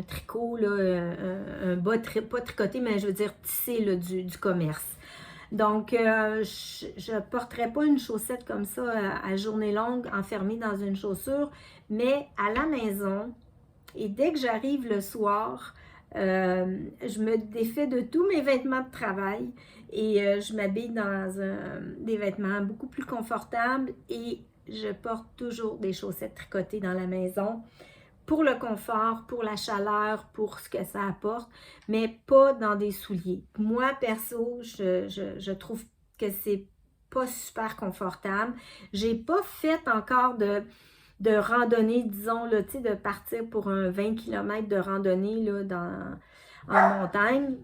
tricot, là, un bas pas tricoté, mais je veux dire tissé là, du commerce. Donc, je ne porterai pas une chaussette comme ça à journée longue, enfermée dans une chaussure, mais à la maison, et dès que j'arrive le soir, je me défais de tous mes vêtements de travail et je m'habille dans des vêtements beaucoup plus confortables et je porte toujours des chaussettes tricotées dans la maison pour le confort, pour la chaleur, pour ce que ça apporte, mais pas dans des souliers. Moi, perso, je trouve que c'est pas super confortable. J'ai pas fait encore de randonnée, disons, là, tu sais, de partir pour un 20 km de randonnée là, en montagne.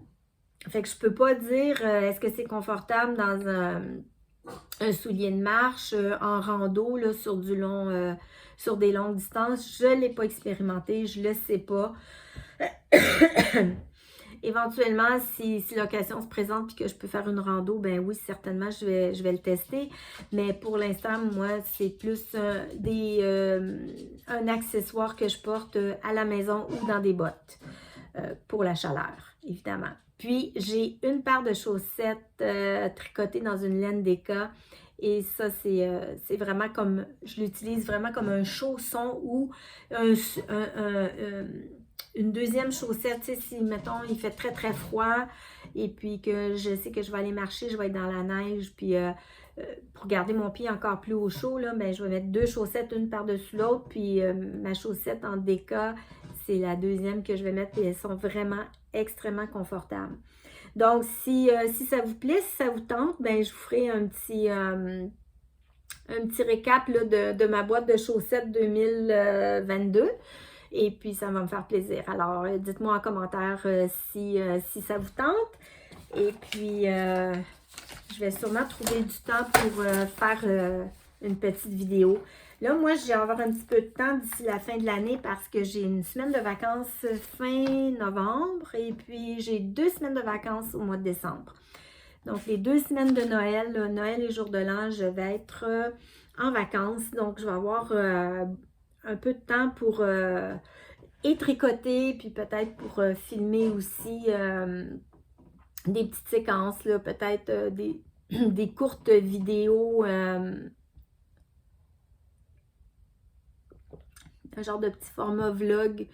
Fait que je peux pas dire est-ce que c'est confortable dans un soulier de marche en rando là, sur des longues distances. Je ne l'ai pas expérimenté, je ne le sais pas. Éventuellement, si l'occasion se présente et que je peux faire une rando, ben oui, certainement, je vais le tester. Mais pour l'instant, moi, c'est plus un accessoire que je porte à la maison ou dans des bottes pour la chaleur, évidemment. Puis, j'ai une paire de chaussettes tricotées dans une laine d'Eka. Et ça, c'est vraiment comme, je l'utilise vraiment comme un chausson ou une deuxième chaussette, tu sais, si, mettons, il fait très froid et puis que je sais que je vais aller marcher, je vais être dans la neige, puis pour garder mon pied encore plus au chaud, là, ben, je vais mettre deux chaussettes, une par-dessus l'autre, puis ma chaussette en déca, c'est la deuxième que je vais mettre, et elles sont vraiment extrêmement confortable. Donc, si ça vous plaît, si ça vous tente, ben je vous ferai un petit récap là, de ma boîte de chaussettes 2022. Et puis, ça va me faire plaisir. Alors, dites-moi en commentaire si ça vous tente. Et puis, je vais sûrement trouver du temps pour faire une petite vidéo. Là, moi, je vais avoir un petit peu de temps d'ici la fin de l'année parce que j'ai une semaine de vacances fin novembre et puis j'ai 2 semaines de vacances au mois de décembre. Donc, les 2 semaines de Noël, là, Noël et jour de l'an, je vais être en vacances. Donc, je vais avoir un peu de temps pour et tricoter, puis peut-être pour filmer aussi des petites séquences, là, peut-être des courtes vidéos, un genre de petit format vlog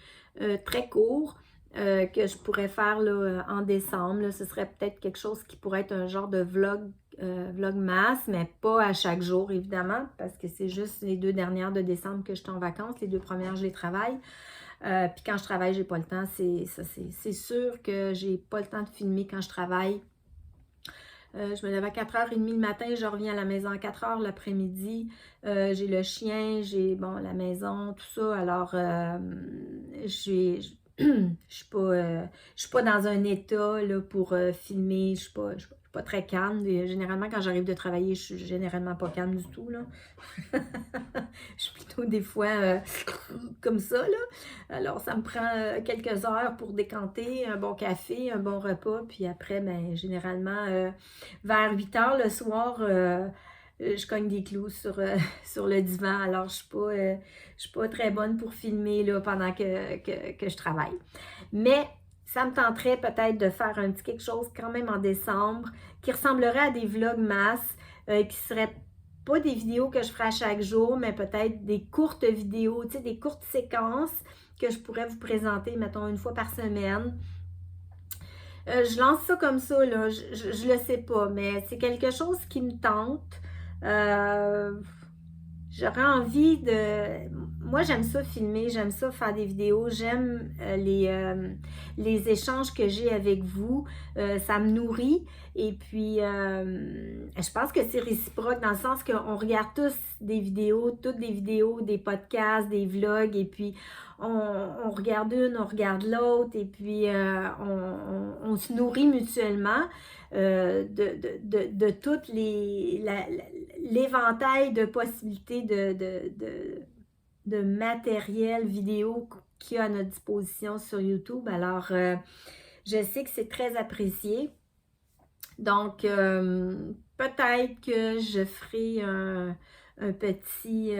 très court que je pourrais faire là, en décembre. Là. Ce serait peut-être quelque chose qui pourrait être un genre de vlogmas, mais pas à chaque jour, évidemment, parce que c'est juste les 2 dernières de décembre que je suis en vacances. Les 2 premières, je les travaille. Puis quand je travaille, j'ai pas le temps. C'est sûr que j'ai pas le temps de filmer quand je travaille. Je me lève à 4h30 le matin, je reviens à la maison à 4h l'après-midi. J'ai le chien, j'ai la maison, tout ça. Alors, je suis pas dans un état là, pour filmer. Je suis pas très calme. Et généralement, quand j'arrive de travailler, je suis généralement pas calme du tout. Là. Je suis plutôt des fois comme ça. Là. Alors, ça me prend quelques heures pour décanter un bon café, un bon repas. Puis après, ben, généralement, vers 8h le soir, je cogne des clous sur le divan. Alors, je suis pas très bonne pour filmer là, pendant que je travaille. Mais ça me tenterait peut-être de faire un petit quelque chose quand même en décembre qui ressemblerait à des vlogmas, qui seraient pas des vidéos que je ferai à chaque jour, mais peut-être des courtes vidéos, tu sais, des courtes séquences que je pourrais vous présenter, mettons, 1 fois par semaine. Je lance ça comme ça, là, je le sais pas, mais c'est quelque chose qui me tente. J'aurais envie de... Moi, j'aime ça filmer, j'aime ça faire des vidéos, j'aime les échanges que j'ai avec vous. Ça me nourrit et puis je pense que c'est réciproque dans le sens qu'on regarde tous des vidéos, toutes des vidéos, des podcasts, des vlogs et puis on regarde une, on regarde l'autre et puis on se nourrit mutuellement. De toutes l'éventail de possibilités de matériel vidéo qu'il y a à notre disposition sur YouTube. Alors, je sais que c'est très apprécié. Donc, peut-être que je ferai un petit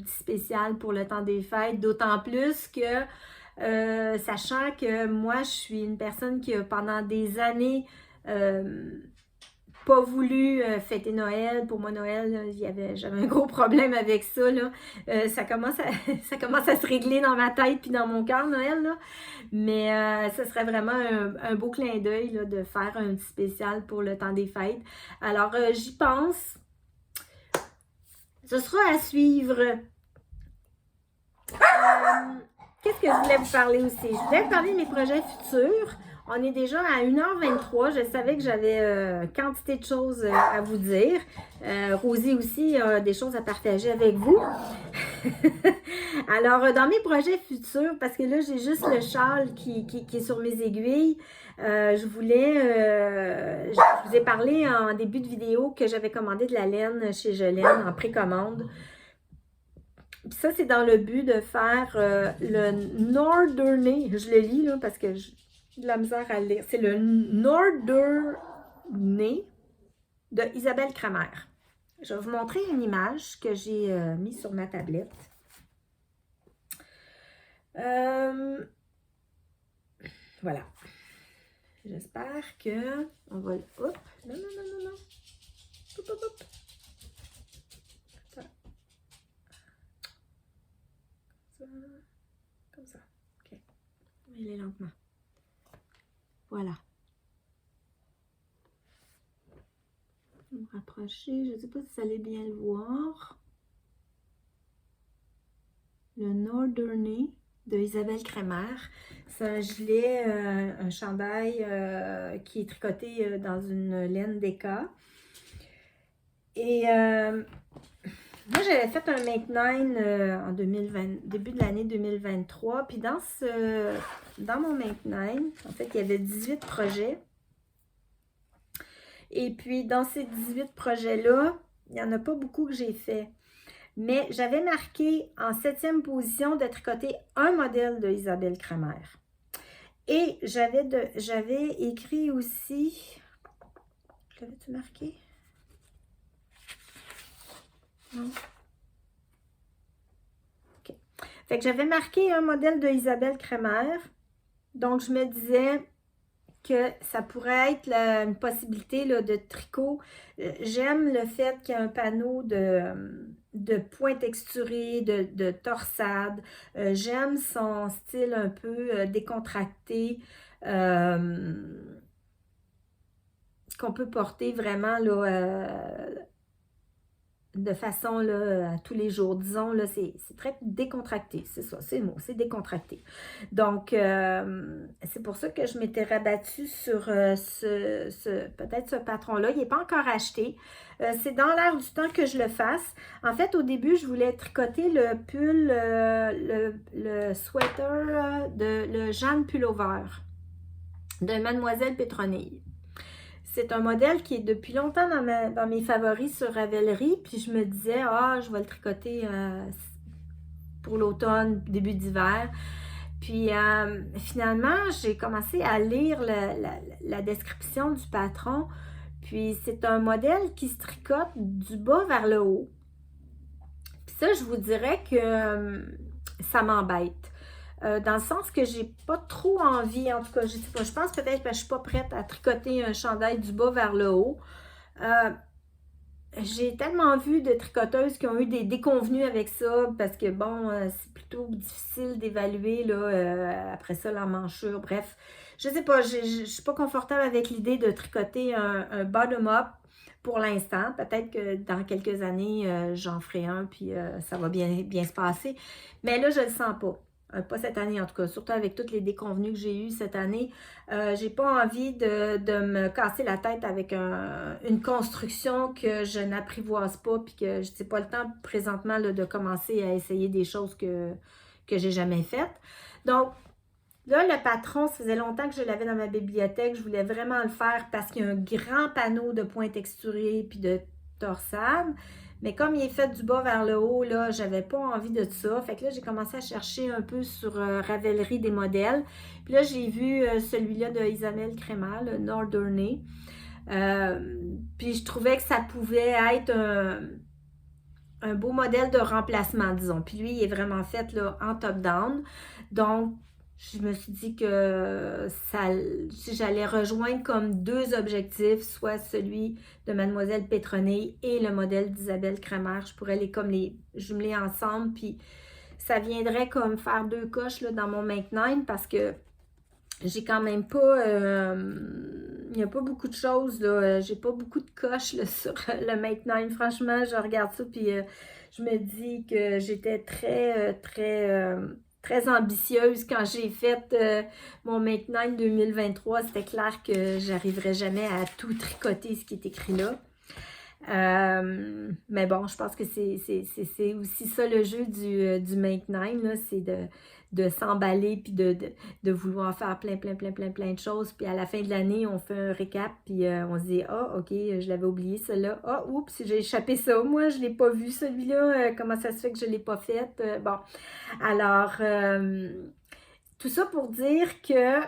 spécial pour le temps des fêtes, d'autant plus que, sachant que moi, je suis une personne qui a pendant des années pas voulu fêter Noël. Pour moi, Noël, j'avais un gros problème avec ça. Là. Ça commence à se régler dans ma tête puis dans mon cœur, Noël. Là. Mais ce serait vraiment un beau clin d'œil de faire un petit spécial pour le temps des fêtes. Alors, j'y pense. Ce sera à suivre. Qu'est-ce que je voulais vous parler aussi? Je voulais vous parler de mes projets futurs. On est déjà à 1h23. Je savais que j'avais quantité de choses à vous dire. Rosie aussi a des choses à partager avec vous. Alors, dans mes projets futurs, parce que là, j'ai juste le châle qui est sur mes aiguilles, je vous ai parlé en début de vidéo que j'avais commandé de la laine chez Jolaine en précommande. Puis ça, c'est dans le but de faire le Norderney. Je le lis là parce que j'ai de la misère à le lire. C'est le Norderney de Isabelle Kramer. Je vais vous montrer une image que j'ai mise sur ma tablette. Voilà. J'espère que on va... Hop! Non. Hop, hop, hop. Comme ça. OK. On va y aller lentement. Voilà. Je vais me rapprocher. Je ne sais pas si vous allez bien le voir. Le Norderney de Isabelle Crémer. C'est un gilet, un chandail qui est tricoté dans une laine d'Eka. Et moi, j'avais fait un Make 9 en 2020, début de l'année 2023. Puis dans mon Make 9, en fait, il y avait 18 projets. Et puis, dans ces 18 projets-là, il n'y en a pas beaucoup que j'ai fait. Mais j'avais marqué en 7e position de tricoter un modèle de Isabelle Crémer. Et j'avais écrit aussi... L'avais-tu marqué? Non. OK. Fait que j'avais marqué un modèle de Isabelle Crémer. Donc, je me disais que ça pourrait être une possibilité là, de tricot. J'aime le fait qu'il y ait un panneau de points texturés, de torsade. J'aime son style un peu décontracté qu'on peut porter vraiment là, de façon là, à tous les jours. Disons, là, c'est très décontracté. C'est ça, c'est le mot, c'est décontracté. Donc, c'est pour ça que je m'étais rabattue sur peut-être ce patron-là. Il n'est pas encore acheté. C'est dans l'air du temps que je le fasse. En fait, au début, je voulais tricoter le pull, le sweater de le Jeanne Pullover de Mademoiselle Pétronille. C'est un modèle qui est depuis longtemps dans mes favoris sur Ravelry, puis je me disais, je vais le tricoter pour l'automne, début d'hiver. Puis finalement, j'ai commencé à lire la description du patron, puis c'est un modèle qui se tricote du bas vers le haut. Puis ça, je vous dirais que ça m'embête. Dans le sens que j'ai pas trop envie, en tout cas, je sais pas, je pense peut-être que je suis pas prête à tricoter un chandail du bas vers le haut. J'ai tellement vu de tricoteuses qui ont eu des déconvenues avec ça, parce que bon, c'est plutôt difficile d'évaluer là, après ça l'emmanchure, bref. Je sais pas, je suis pas confortable avec l'idée de tricoter un bottom-up pour l'instant. Peut-être que dans quelques années, j'en ferai un, puis ça va bien se passer. Mais là, je le sens pas. Pas cette année en tout cas, surtout avec toutes les déconvenues que j'ai eues cette année. J'ai pas envie de me casser la tête avec une construction que je n'apprivoise pas, puis que je n'ai pas le temps présentement là, de commencer à essayer des choses que j'ai jamais faites. Donc, là, le patron, ça faisait longtemps que je l'avais dans ma bibliothèque. Je voulais vraiment le faire parce qu'il y a un grand panneau de points texturés puis de torsade. Mais comme il est fait du bas vers le haut, là, j'avais pas envie de ça. Fait que là, j'ai commencé à chercher un peu sur Ravelry des modèles. Puis là, j'ai vu celui-là de Isabelle Crémer, le Norderney. Puis je trouvais que ça pouvait être un beau modèle de remplacement, disons. Puis lui, il est vraiment fait là, en top-down. Donc, je me suis dit que si j'allais rejoindre comme deux objectifs, soit celui de Mademoiselle Pétronille et le modèle d'Isabelle Crémer, je pourrais les jumeler ensemble, puis ça viendrait comme faire deux coches là, dans mon Make 9 parce que j'ai quand même pas, il n'y a pas beaucoup de choses, là, j'ai pas beaucoup de coches là, sur le Make 9. Franchement, je regarde ça, puis je me dis que j'étais très ambitieuse quand j'ai fait mon Make 9 2023. C'était clair que j'arriverais jamais à tout tricoter ce qui est écrit là. Mais bon, je pense que c'est aussi ça le jeu du Make 9, c'est de s'emballer puis de vouloir faire plein de choses. Puis à la fin de l'année, on fait un récap puis on se dit « Ah, ok, je l'avais oublié, celle-là. Ah, oups, j'ai échappé ça. Moi, je ne l'ai pas vu, celui-là. Comment ça se fait que je ne l'ai pas fait? Bon, alors, tout ça pour dire que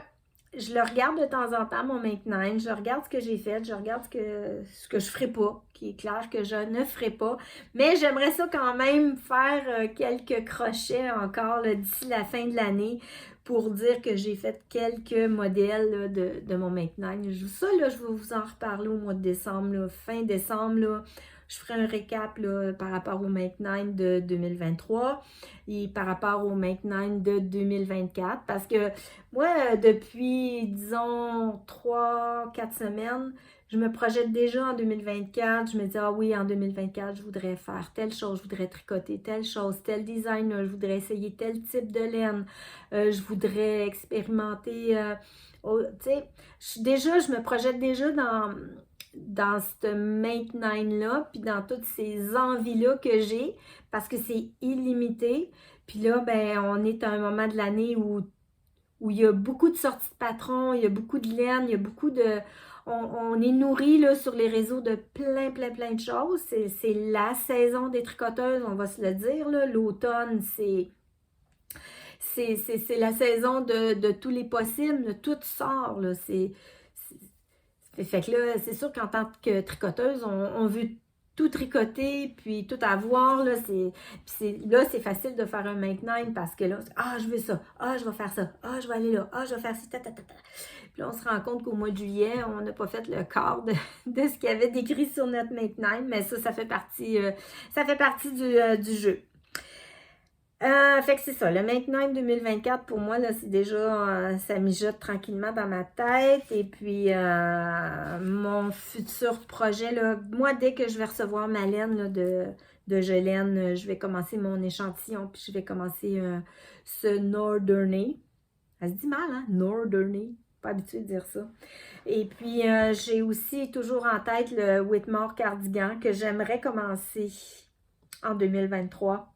je le regarde de temps en temps, mon Make 9. Je regarde ce que j'ai fait, je regarde ce que je ferai pas, qui est clair que je ne ferai pas. Mais j'aimerais ça quand même faire quelques crochets encore d'ici la fin de l'année pour dire que j'ai fait quelques modèles là, de mon Make 9. Ça, là, je vais vous en reparler au mois de décembre, là, fin décembre. Là. je ferai un récap là, par rapport au Make 9 de 2023 et par rapport au Make 9 de 2024. Parce que moi, depuis, disons, 3-4 semaines, je me projette déjà en 2024. Je me dis, ah oui, en 2024, je voudrais faire telle chose, je voudrais tricoter telle chose, tel design, je voudrais essayer tel type de laine, je voudrais expérimenter. Tu sais, déjà, je me projette déjà dans ce Make 9-là, puis dans toutes ces envies-là que j'ai, parce que c'est illimité. Puis là, ben, on est à un moment de l'année où il y a beaucoup de sorties de patrons, il y a beaucoup de laine, il y a beaucoup de... On est nourri là, sur les réseaux de plein de choses. C'est la saison des tricoteuses, on va se le dire. L'automne, c'est la saison de tous les possibles. Tout sort. Là, fait que là, c'est sûr qu'en tant que tricoteuse, on veut tout tricoter, puis tout avoir, là, c'est facile de faire un Make 9 parce que là, je veux ça, je vais faire ça, je vais aller là, je vais faire ci, Puis là, on se rend compte qu'au mois de juillet, on n'a pas fait le quart de ce qu'il y avait décrit sur notre Make 9, mais ça fait partie du jeu. Fait que c'est ça, le Make 9 2024 pour moi, là, c'est déjà, ça mijote tranquillement dans ma tête. Et puis, mon futur projet, là, moi, dès que je vais recevoir ma laine là, de Gelaine, je vais commencer mon échantillon, puis je vais commencer ce Norderney. Ça se dit mal, hein? Norderney. Pas habituée de dire ça. Et puis, j'ai aussi toujours en tête le Whitmore Cardigan que j'aimerais commencer en 2023.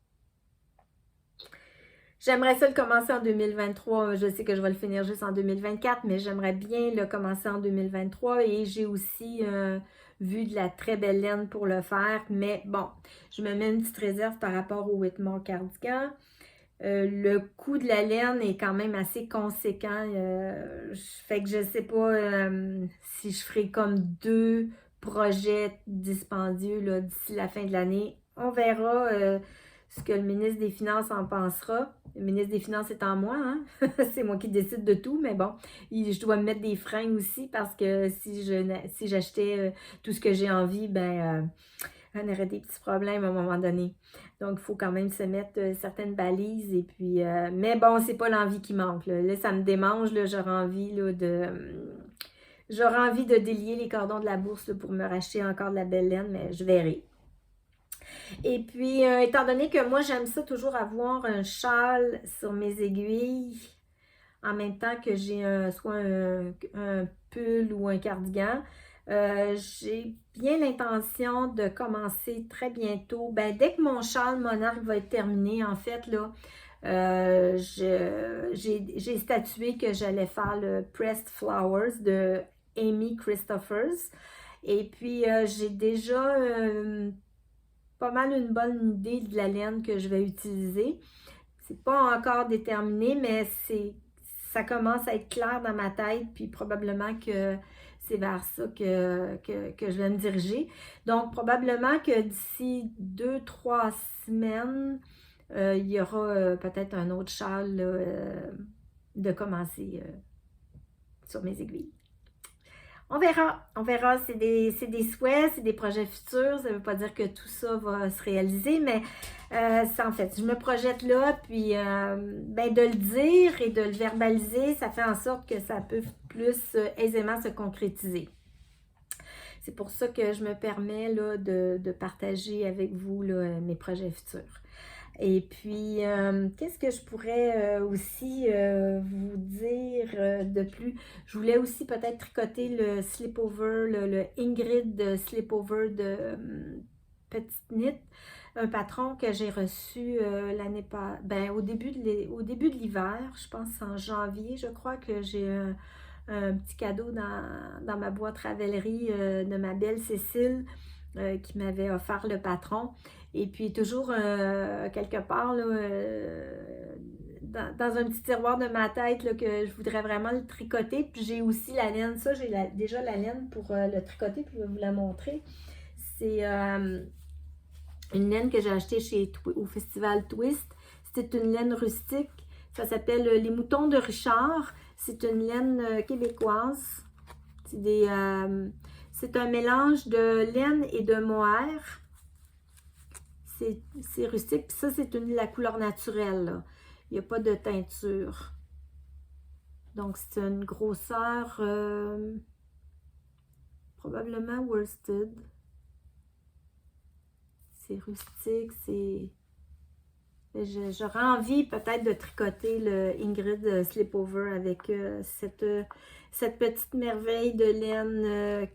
J'aimerais ça le commencer en 2023. Je sais que je vais le finir juste en 2024, mais j'aimerais bien le commencer en 2023. Et j'ai aussi vu de la très belle laine pour le faire. Mais bon, je me mets une petite réserve par rapport au Whitmore Cardigan. Le coût de la laine est quand même assez conséquent. Fait que je ne sais pas si je ferai comme 2 projets dispendieux là, d'ici la fin de l'année. On verra ce que le ministre des Finances en pensera. Le ministre des Finances étant moi, hein? C'est moi qui décide de tout, mais bon, je dois me mettre des freins aussi parce que si j'achetais tout ce que j'ai envie, ben on aurait des petits problèmes à un moment donné. Donc, il faut quand même se mettre certaines balises. Et puis, mais bon, c'est pas l'envie qui manque. Là, ça me démange. J'aurais envie de délier les cordons de la bourse là, pour me racheter encore de la belle laine, mais je verrai. Et puis, étant donné que moi, j'aime ça toujours avoir un châle sur mes aiguilles, en même temps que j'ai soit un pull ou un cardigan, j'ai bien l'intention de commencer très bientôt. Ben, dès que mon châle monarque va être terminé, en fait, là, j'ai statué que j'allais faire le Pressed Flowers de Amy Christophers. Et puis, j'ai déjà pas mal une bonne idée de la laine que je vais utiliser. C'est pas encore déterminé, mais ça commence à être clair dans ma tête, puis probablement que c'est vers ça que je vais me diriger. Donc, probablement que d'ici 2-3 semaines, il y aura peut-être un autre châle là, de commencer sur mes aiguilles. On verra, c'est des souhaits, c'est des projets futurs, ça ne veut pas dire que tout ça va se réaliser, mais en fait, je me projette là, puis ben, de le dire et de le verbaliser, ça fait en sorte que ça peut plus aisément se concrétiser. C'est pour ça que je me permets là, de partager avec vous là, mes projets futurs. Et puis, qu'est-ce que je pourrais aussi vous dire de plus? Je voulais aussi peut-être tricoter le slipover, le Ingrid slipover de Petite Knit, un patron que j'ai reçu l'année passée, ben, au début de l'hiver, je pense en janvier, je crois que j'ai un petit cadeau dans ma boîte Ravelry de ma belle Cécile qui m'avait offert le patron. Et puis toujours quelque part là, dans un petit tiroir de ma tête là, que je voudrais vraiment le tricoter. Puis j'ai aussi la laine, ça j'ai déjà la laine pour le tricoter, puis je vais vous la montrer. C'est une laine que j'ai achetée au Festival Twist. C'est une laine rustique, ça s'appelle Les Moutons de Richard. C'est une laine québécoise. C'est un mélange de laine et de mohair. c'est rustique. Puis ça, c'est la couleur naturelle, là. Il n'y a pas de teinture. Donc, c'est une grosseur probablement worsted. C'est rustique, c'est... J'aurais envie peut-être de tricoter le Ingrid Slipover avec cette petite merveille de laine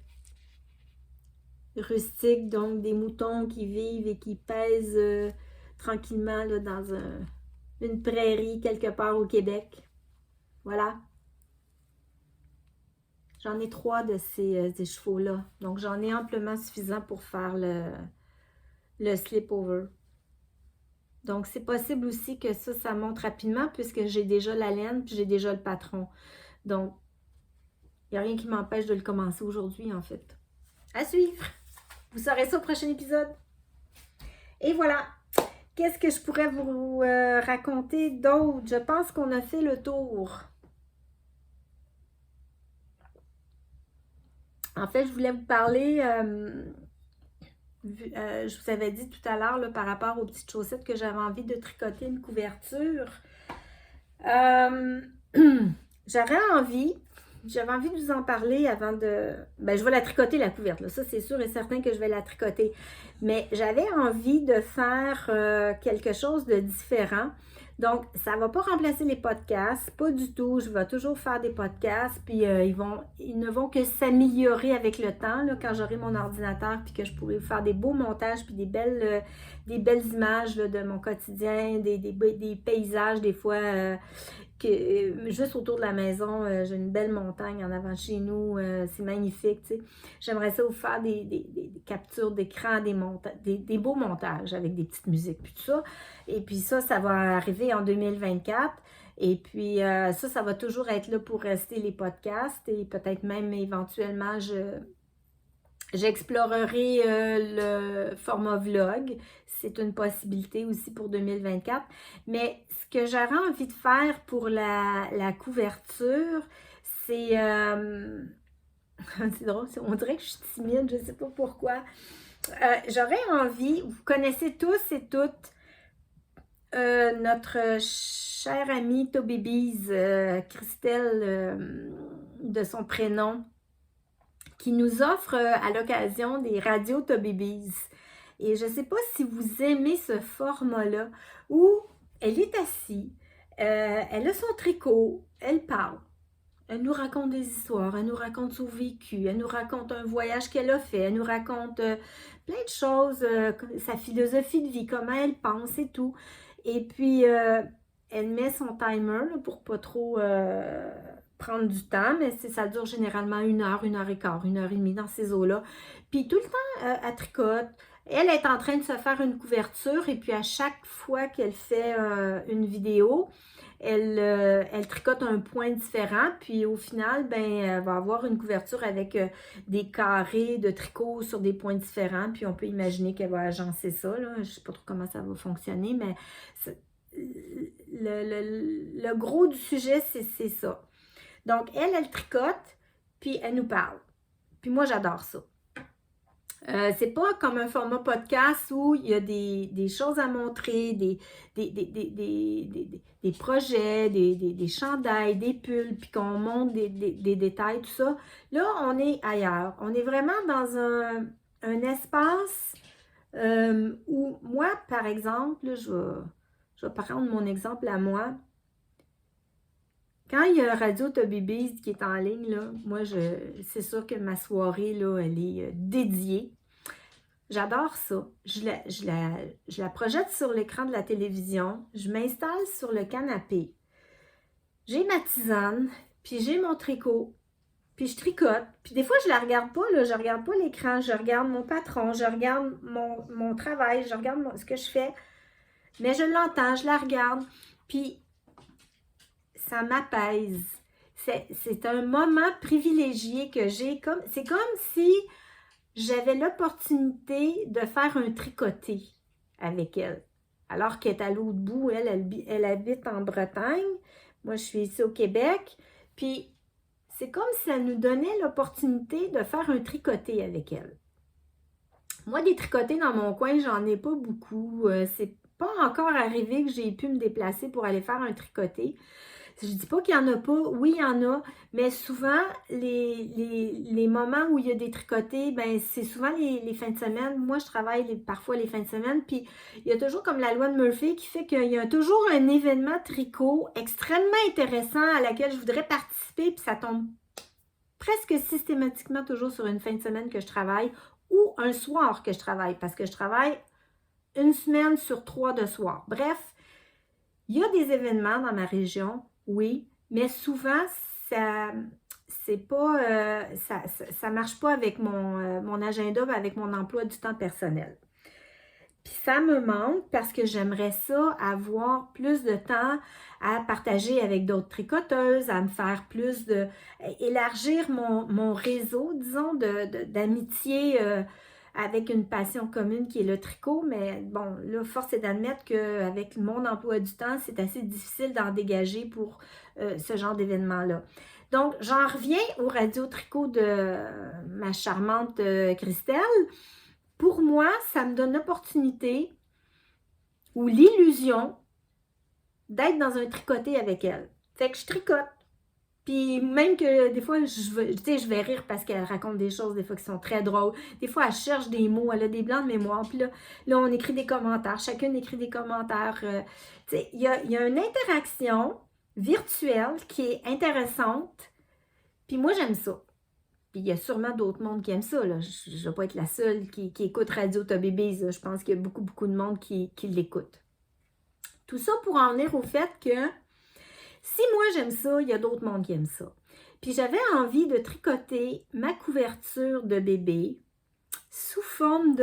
rustique, donc des moutons qui vivent et qui pèsent tranquillement là, dans une prairie quelque part au Québec. Voilà. J'en ai 3 de ces chevaux-là. Donc, j'en ai amplement suffisant pour faire le slipover. Donc, c'est possible aussi que ça monte rapidement puisque j'ai déjà la laine puis j'ai déjà le patron. Donc, il n'y a rien qui m'empêche de le commencer aujourd'hui, en fait. À suivre! Vous saurez ça au prochain épisode. Et voilà! Qu'est-ce que je pourrais vous raconter d'autre? Je pense qu'on a fait le tour. En fait, je voulais vous parler... je vous avais dit tout à l'heure par rapport aux petites chaussettes que j'avais envie de tricoter une couverture. J'avais envie de vous en parler avant de... je vais la tricoter la couverture, là. Ça c'est sûr et certain que je vais la tricoter. Mais j'avais envie de faire quelque chose de différent. Donc, ça ne va pas remplacer les podcasts, pas du tout. Je vais toujours faire des podcasts, puis ils ne vont que s'améliorer avec le temps, là, quand j'aurai mon ordinateur, puis que je pourrai faire des beaux montages, puis des belles images là, de mon quotidien, des paysages, des fois, juste autour de la maison, j'ai une belle montagne en avant de chez nous, c'est magnifique, tu sais. J'aimerais ça vous faire des captures d'écran, des beaux montages avec des petites musiques, puis tout ça. Et puis ça va arriver en 2024. Et puis ça va toujours être là pour rester les podcasts et peut-être même éventuellement, j'explorerai le format vlog. C'est une possibilité aussi pour 2024. Mais ce que j'aurais envie de faire pour la couverture, c'est... c'est drôle, on dirait que je suis timide, je ne sais pas pourquoi. J'aurais envie, vous connaissez tous et toutes notre chère amie Toby Bees, Christelle de son prénom, qui nous offre à l'occasion des radios Toby Bees. Et je ne sais pas si vous aimez ce format-là où elle est assise, elle a son tricot, elle parle. Elle nous raconte des histoires, elle nous raconte son vécu, elle nous raconte un voyage qu'elle a fait, elle nous raconte plein de choses, sa philosophie de vie, comment elle pense et tout. Et puis, elle met son timer là, pour pas trop prendre du temps, mais ça dure généralement 1 heure, 1 heure et quart, 1 heure et demie dans ces eaux-là. Puis tout le temps, elle tricote. Elle est en train de se faire une couverture et puis à chaque fois qu'elle fait une vidéo, elle tricote un point différent, puis au final, elle va avoir une couverture avec des carrés de tricot sur des points différents, puis on peut imaginer qu'elle va agencer ça, là. Je ne sais pas trop comment ça va fonctionner, mais le gros du sujet, c'est ça. Donc, elle tricote, puis elle nous parle. Puis moi, j'adore ça. C'est pas comme un format podcast où il y a des choses à montrer, des projets, des chandails, des pulls, puis qu'on montre des détails, tout ça. Là, on est ailleurs. On est vraiment dans un espace où moi, par exemple, là, je vais prendre mon exemple à moi. Quand il y a Radio Toby Bees qui est en ligne, là, moi, c'est sûr que ma soirée, là, elle est dédiée. J'adore ça. Je la projette sur l'écran de la télévision. Je m'installe sur le canapé. J'ai ma tisane, puis j'ai mon tricot, puis je tricote. Puis des fois, je la regarde pas, là. Je regarde pas l'écran. Je regarde mon patron, je regarde mon travail, je regarde ce que je fais. Mais je l'entends, je la regarde. Puis ça m'apaise. C'est un moment privilégié que j'ai. C'est comme si j'avais l'opportunité de faire un tricoté avec elle. Alors qu'elle est à l'autre bout, elle habite en Bretagne. Moi, je suis ici au Québec. Puis, c'est comme si elle nous donnait l'opportunité de faire un tricoté avec elle. Moi, des tricotés dans mon coin, j'en ai pas beaucoup. C'est pas encore arrivé que j'ai pu me déplacer pour aller faire un tricoté. Je dis pas qu'il y en a pas, oui, il y en a, mais souvent, les moments où il y a des tricotés, ben c'est souvent les fins de semaine. Moi, je travaille parfois les fins de semaine, puis il y a toujours comme la loi de Murphy qui fait qu'il y a toujours un événement tricot extrêmement intéressant à laquelle je voudrais participer, puis ça tombe presque systématiquement toujours sur une fin de semaine que je travaille ou un soir que je travaille, parce que je travaille une semaine sur 3 de soir. Bref, il y a des événements dans ma région, oui, mais souvent, ça c'est pas ça marche pas avec mon agenda, avec mon emploi du temps personnel. Puis ça me manque parce que j'aimerais ça avoir plus de temps à partager avec d'autres tricoteuses, à me faire plus élargir mon réseau, disons, d'amitié avec une passion commune qui est le tricot. Mais bon, là, force est d'admettre qu'avec mon emploi du temps, c'est assez difficile d'en dégager pour ce genre d'événement-là. Donc, j'en reviens au radio tricot de ma charmante Christelle. Pour moi, ça me donne l'opportunité ou l'illusion d'être dans un tricoté avec elle. Fait que je tricote. Puis même que des fois, je vais rire parce qu'elle raconte des choses des fois qui sont très drôles. Des fois, elle cherche des mots, elle a des blancs de mémoire. Puis là on écrit des commentaires. Chacune écrit des commentaires. Il y a une interaction virtuelle qui est intéressante. Puis moi, j'aime ça. Puis il y a sûrement d'autres mondes qui aiment ça. Là. Je ne vais pas être la seule qui écoute Radio Tobabies. Je pense qu'il y a beaucoup, beaucoup de monde qui l'écoute. Tout ça pour en venir au fait que si moi j'aime ça, il y a d'autres mondes qui aiment ça. Puis j'avais envie de tricoter ma couverture de bébé sous forme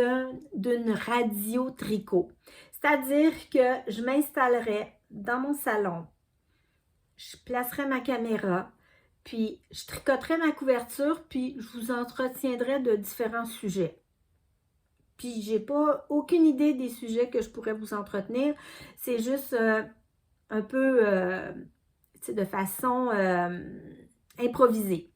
d'une radio tricot. C'est-à-dire que je m'installerais dans mon salon, je placerais ma caméra, puis je tricoterais ma couverture, puis je vous entretiendrais de différents sujets. Puis j'ai pas aucune idée des sujets que je pourrais vous entretenir. C'est juste un peu de façon improvisée.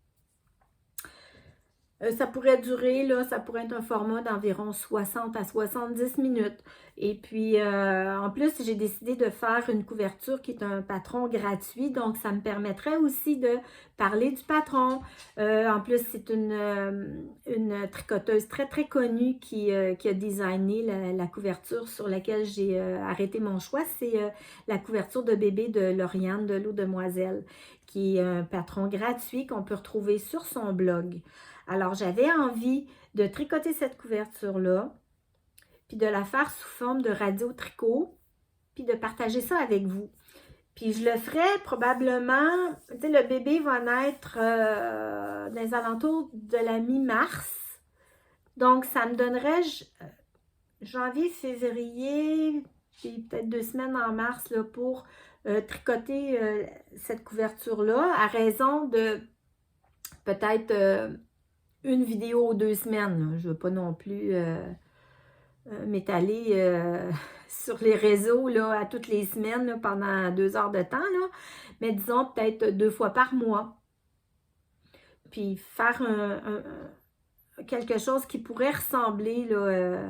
Ça pourrait durer, là, ça pourrait être un format d'environ 60 à 70 minutes. Et puis, en plus, j'ai décidé de faire une couverture qui est un patron gratuit. Donc, ça me permettrait aussi de parler du patron. En plus, c'est une tricoteuse très, très connue qui a designé la couverture sur laquelle j'ai arrêté mon choix. C'est la couverture de bébé de Lauriane de l'eau Demoiselle, qui est un patron gratuit qu'on peut retrouver sur son blog. Alors, j'avais envie de tricoter cette couverture-là, puis de la faire sous forme de radio tricot, puis de partager ça avec vous. Puis je le ferais probablement, tu sais, le bébé va naître dans les alentours de la mi-mars. Donc, ça me donnerait janvier, février, puis peut-être 2 semaines en mars là, pour tricoter cette couverture-là, à raison de peut-être une vidéo ou 2 semaines. Là. Je ne veux pas non plus m'étaler sur les réseaux là, à toutes les semaines là, pendant 2 heures de temps. Là. Mais disons peut-être 2 fois par mois. Puis faire quelque chose qui pourrait ressembler, là,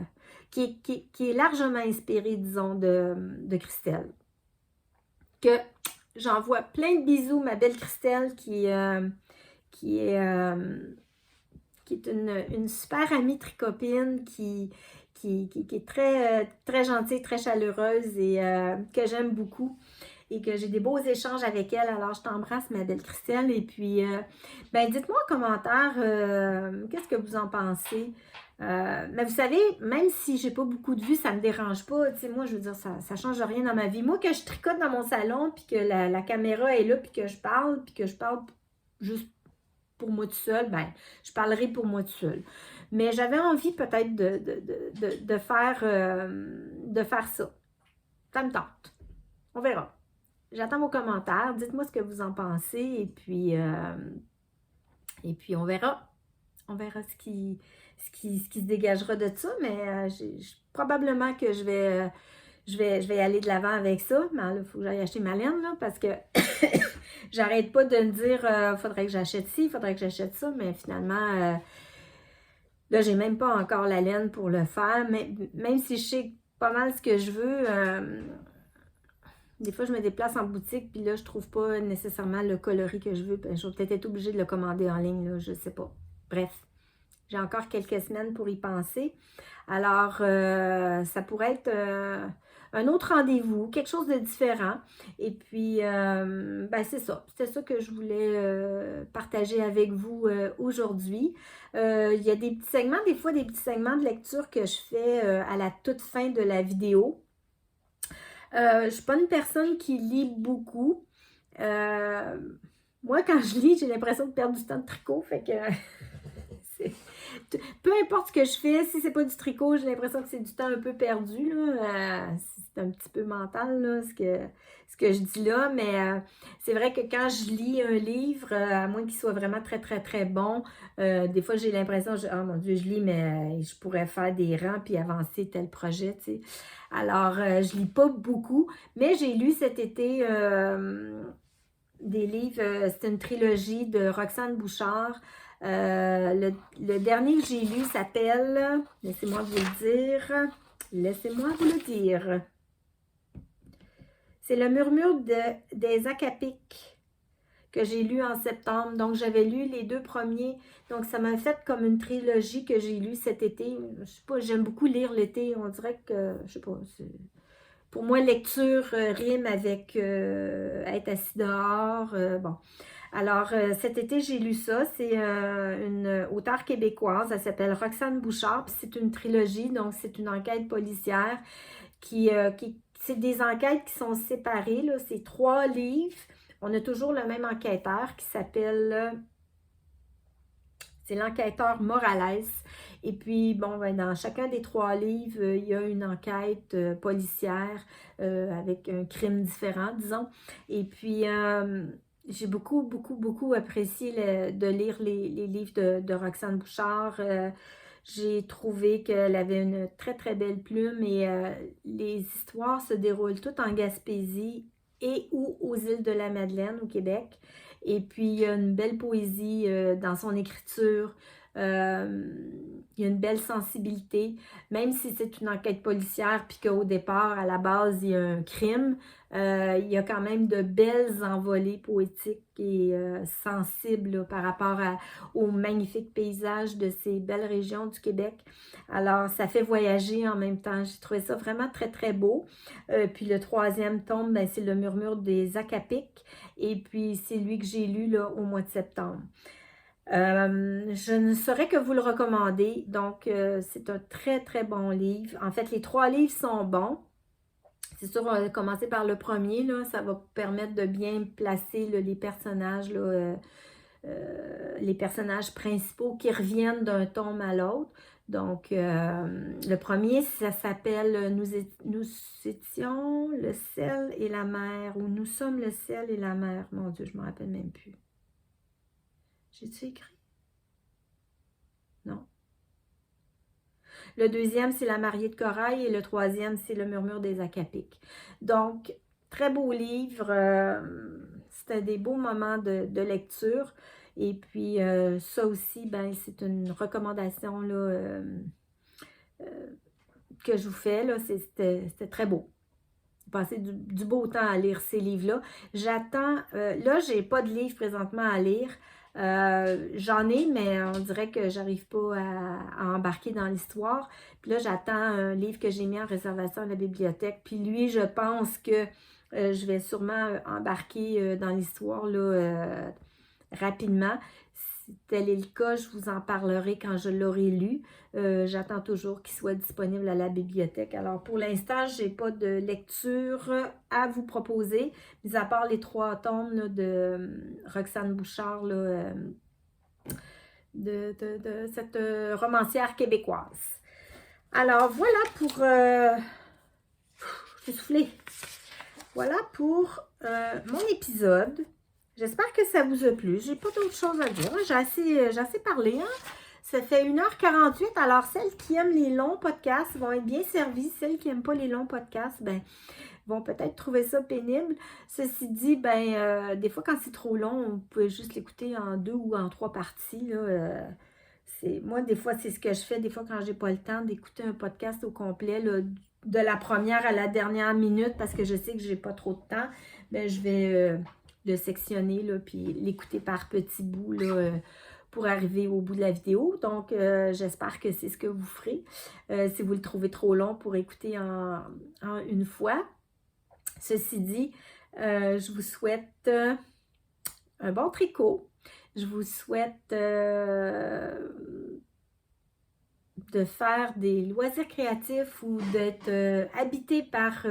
qui est largement inspiré, disons, de Christelle. Que j'envoie plein de bisous, ma belle Christelle, qui est une super amie tricopine qui est très, très gentille, très chaleureuse et que j'aime beaucoup et que j'ai des beaux échanges avec elle. Alors, je t'embrasse, ma belle Christelle. Et puis, dites-moi en commentaire qu'est-ce que vous en pensez. Mais vous savez, même si j'ai pas beaucoup de vues, ça me dérange pas. Tu sais, moi, je veux dire, ça change rien dans ma vie. Moi, que je tricote dans mon salon, puis que la caméra est là, puis que je parle juste pour moi tout seul, ben, je parlerai pour moi tout seul. Mais j'avais envie peut-être de faire ça. Ça me tente. On verra. J'attends vos commentaires. Dites-moi ce que vous en pensez et puis on verra. On verra ce qui se dégagera de ça, mais probablement que je vais aller de l'avant avec ça. Mais là, il faut que j'aille acheter ma laine, là, parce que j'arrête pas de me dire faudrait que j'achète ci, faudrait que j'achète ça, mais finalement, Là, j'ai même pas encore la laine pour le faire, mais même si je sais pas mal ce que je veux, des fois, je me déplace en boutique, puis là, je trouve pas nécessairement le coloris que je veux. Je vais peut-être être obligée de le commander en ligne, là, je sais pas. Bref, j'ai encore quelques semaines pour y penser. Alors, ça pourrait être un autre rendez-vous, quelque chose de différent. Et puis, ben c'est ça. C'était ça que je voulais partager avec vous aujourd'hui. Il y a des petits segments, des fois des petits segments de lecture que je fais à la toute fin de la vidéo. Je ne suis pas une personne qui lit beaucoup. Euh, Moi, quand je lis, j'ai l'impression de perdre du temps de tricot. Fait que c'est- peu importe ce que je fais, si c'est pas du tricot, j'ai l'impression que c'est du temps un peu perdu, là. C'est un petit peu mental, là, ce que je dis là, mais c'est vrai que quand je lis un livre, à moins qu'il soit vraiment très, très, très bon, des fois j'ai l'impression, oh mon Dieu, je lis, mais je pourrais faire des rangs puis avancer tel projet, tu sais. Alors, je lis pas beaucoup, mais j'ai lu cet été des livres, c'est une trilogie de Roxane Bouchard. Le dernier que j'ai lu s'appelle, laissez-moi vous laissez-moi vous le dire. C'est Le murmure des Acapiques que j'ai lu en septembre. Donc, j'avais lu les deux premiers. Donc, ça m'a fait comme une trilogie que j'ai lue cet été. Je sais pas, j'aime beaucoup lire l'été. On dirait que, je sais pas, pour moi, lecture rime avec être assis dehors. Bon. Alors, cet été, j'ai lu ça. C'est une auteure québécoise. Elle s'appelle Roxane Bouchard. Puis c'est une trilogie, donc c'est une enquête policière c'est des enquêtes qui sont séparées. Là. C'est 3 livres. On a toujours le même enquêteur qui s'appelle, c'est l'enquêteur Morales. Et puis, bon, ben, dans chacun des 3 livres, il y a une enquête policière avec un crime différent, disons. Et puis, j'ai beaucoup, beaucoup, beaucoup apprécié de lire les livres de Roxane Bouchard. J'ai trouvé qu'elle avait une très, très belle plume et les histoires se déroulent toutes en Gaspésie et ou aux îles de la Madeleine au Québec. Et puis, il y a une belle poésie dans son écriture. Il y a une belle sensibilité, même si c'est une enquête policière, puis qu'au départ, à la base, il y a un crime, il y a quand même de belles envolées poétiques et sensibles là, par rapport aux magnifiques paysages de ces belles régions du Québec. Alors, ça fait voyager en même temps. J'ai trouvé ça vraiment très, très beau. Puis le 3e tome, ben, c'est Le murmure des Acapiques. Et puis, c'est lui que j'ai lu là, au mois de septembre. Je ne saurais que vous le recommander. Donc, c'est un très, très bon livre. En fait, les 3 livres sont bons. C'est sûr, on va commencer par le premier. Là, ça va permettre de bien placer là, les personnages, là, les personnages principaux qui reviennent d'un tome à l'autre. Donc, le premier, ça s'appelle Nous étions le ciel et la mer, ou Nous sommes le ciel et la mer. Mon Dieu, je ne me rappelle même plus. J'ai-tu écrit? Non. Le deuxième, c'est La mariée de corail et le 3e, c'est Le murmure des Acapiques. Donc, très beau livre. C'était des beaux moments de lecture. Et puis, ça aussi, ben, c'est une recommandation là, que je vous fais. C'était très beau. J'ai passé du beau temps à lire ces livres-là. J'attends, là, j'ai pas de livre présentement à lire. J'en ai, mais on dirait que j'arrive pas à embarquer dans l'histoire. Puis là, j'attends un livre que j'ai mis en réservation à la bibliothèque. Puis lui, je pense que je vais sûrement embarquer dans l'histoire là, rapidement. Si tel est le cas, je vous en parlerai quand je l'aurai lu. J'attends toujours qu'il soit disponible à la bibliothèque. Alors, pour l'instant, je n'ai pas de lecture à vous proposer, mis à part les 3 tomes là, de Roxane Bouchard, là, de cette romancière québécoise. Alors, voilà pour... je vais souffler. Voilà pour mon épisode. J'espère que ça vous a plu. J'ai pas d'autre chose à dire. J'ai assez parlé. Hein? Ça fait 1h48. Alors, celles qui aiment les longs podcasts vont être bien servies. Celles qui n'aiment pas les longs podcasts, ben, vont peut-être trouver ça pénible. Ceci dit, ben, des fois, quand c'est trop long, on peut juste l'écouter en 2 ou en 3 parties. Là, Moi, des fois, c'est ce que je fais. Des fois, quand j'ai pas le temps d'écouter un podcast au complet, là, de la première à la dernière minute, parce que je sais que j'ai pas trop de temps, ben, je vais le sectionner, là, puis l'écouter par petits bouts, là, pour arriver au bout de la vidéo. Donc, j'espère que c'est ce que vous ferez. Si vous le trouvez trop long pour écouter en une fois. Ceci dit, je vous souhaite un bon tricot. Je vous souhaite de faire des loisirs créatifs ou d'être habité par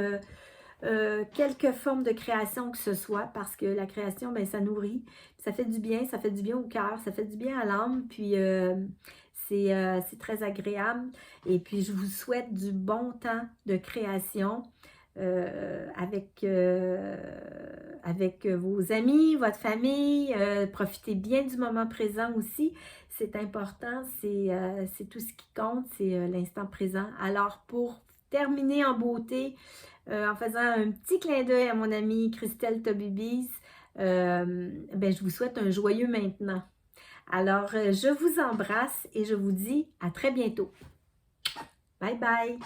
quelque forme de création que ce soit, parce que la création, ben, ça nourrit, ça fait du bien au cœur, ça fait du bien à l'âme, puis c'est très agréable. Et puis, je vous souhaite du bon temps de création avec vos amis, votre famille. Profitez bien du moment présent aussi. C'est important, c'est tout ce qui compte, c'est l'instant présent. Alors, pour terminer en beauté, en faisant un petit clin d'œil à mon amie Christelle Tobibis, ben, je vous souhaite un joyeux maintenant. Alors, je vous embrasse et je vous dis à très bientôt. Bye bye!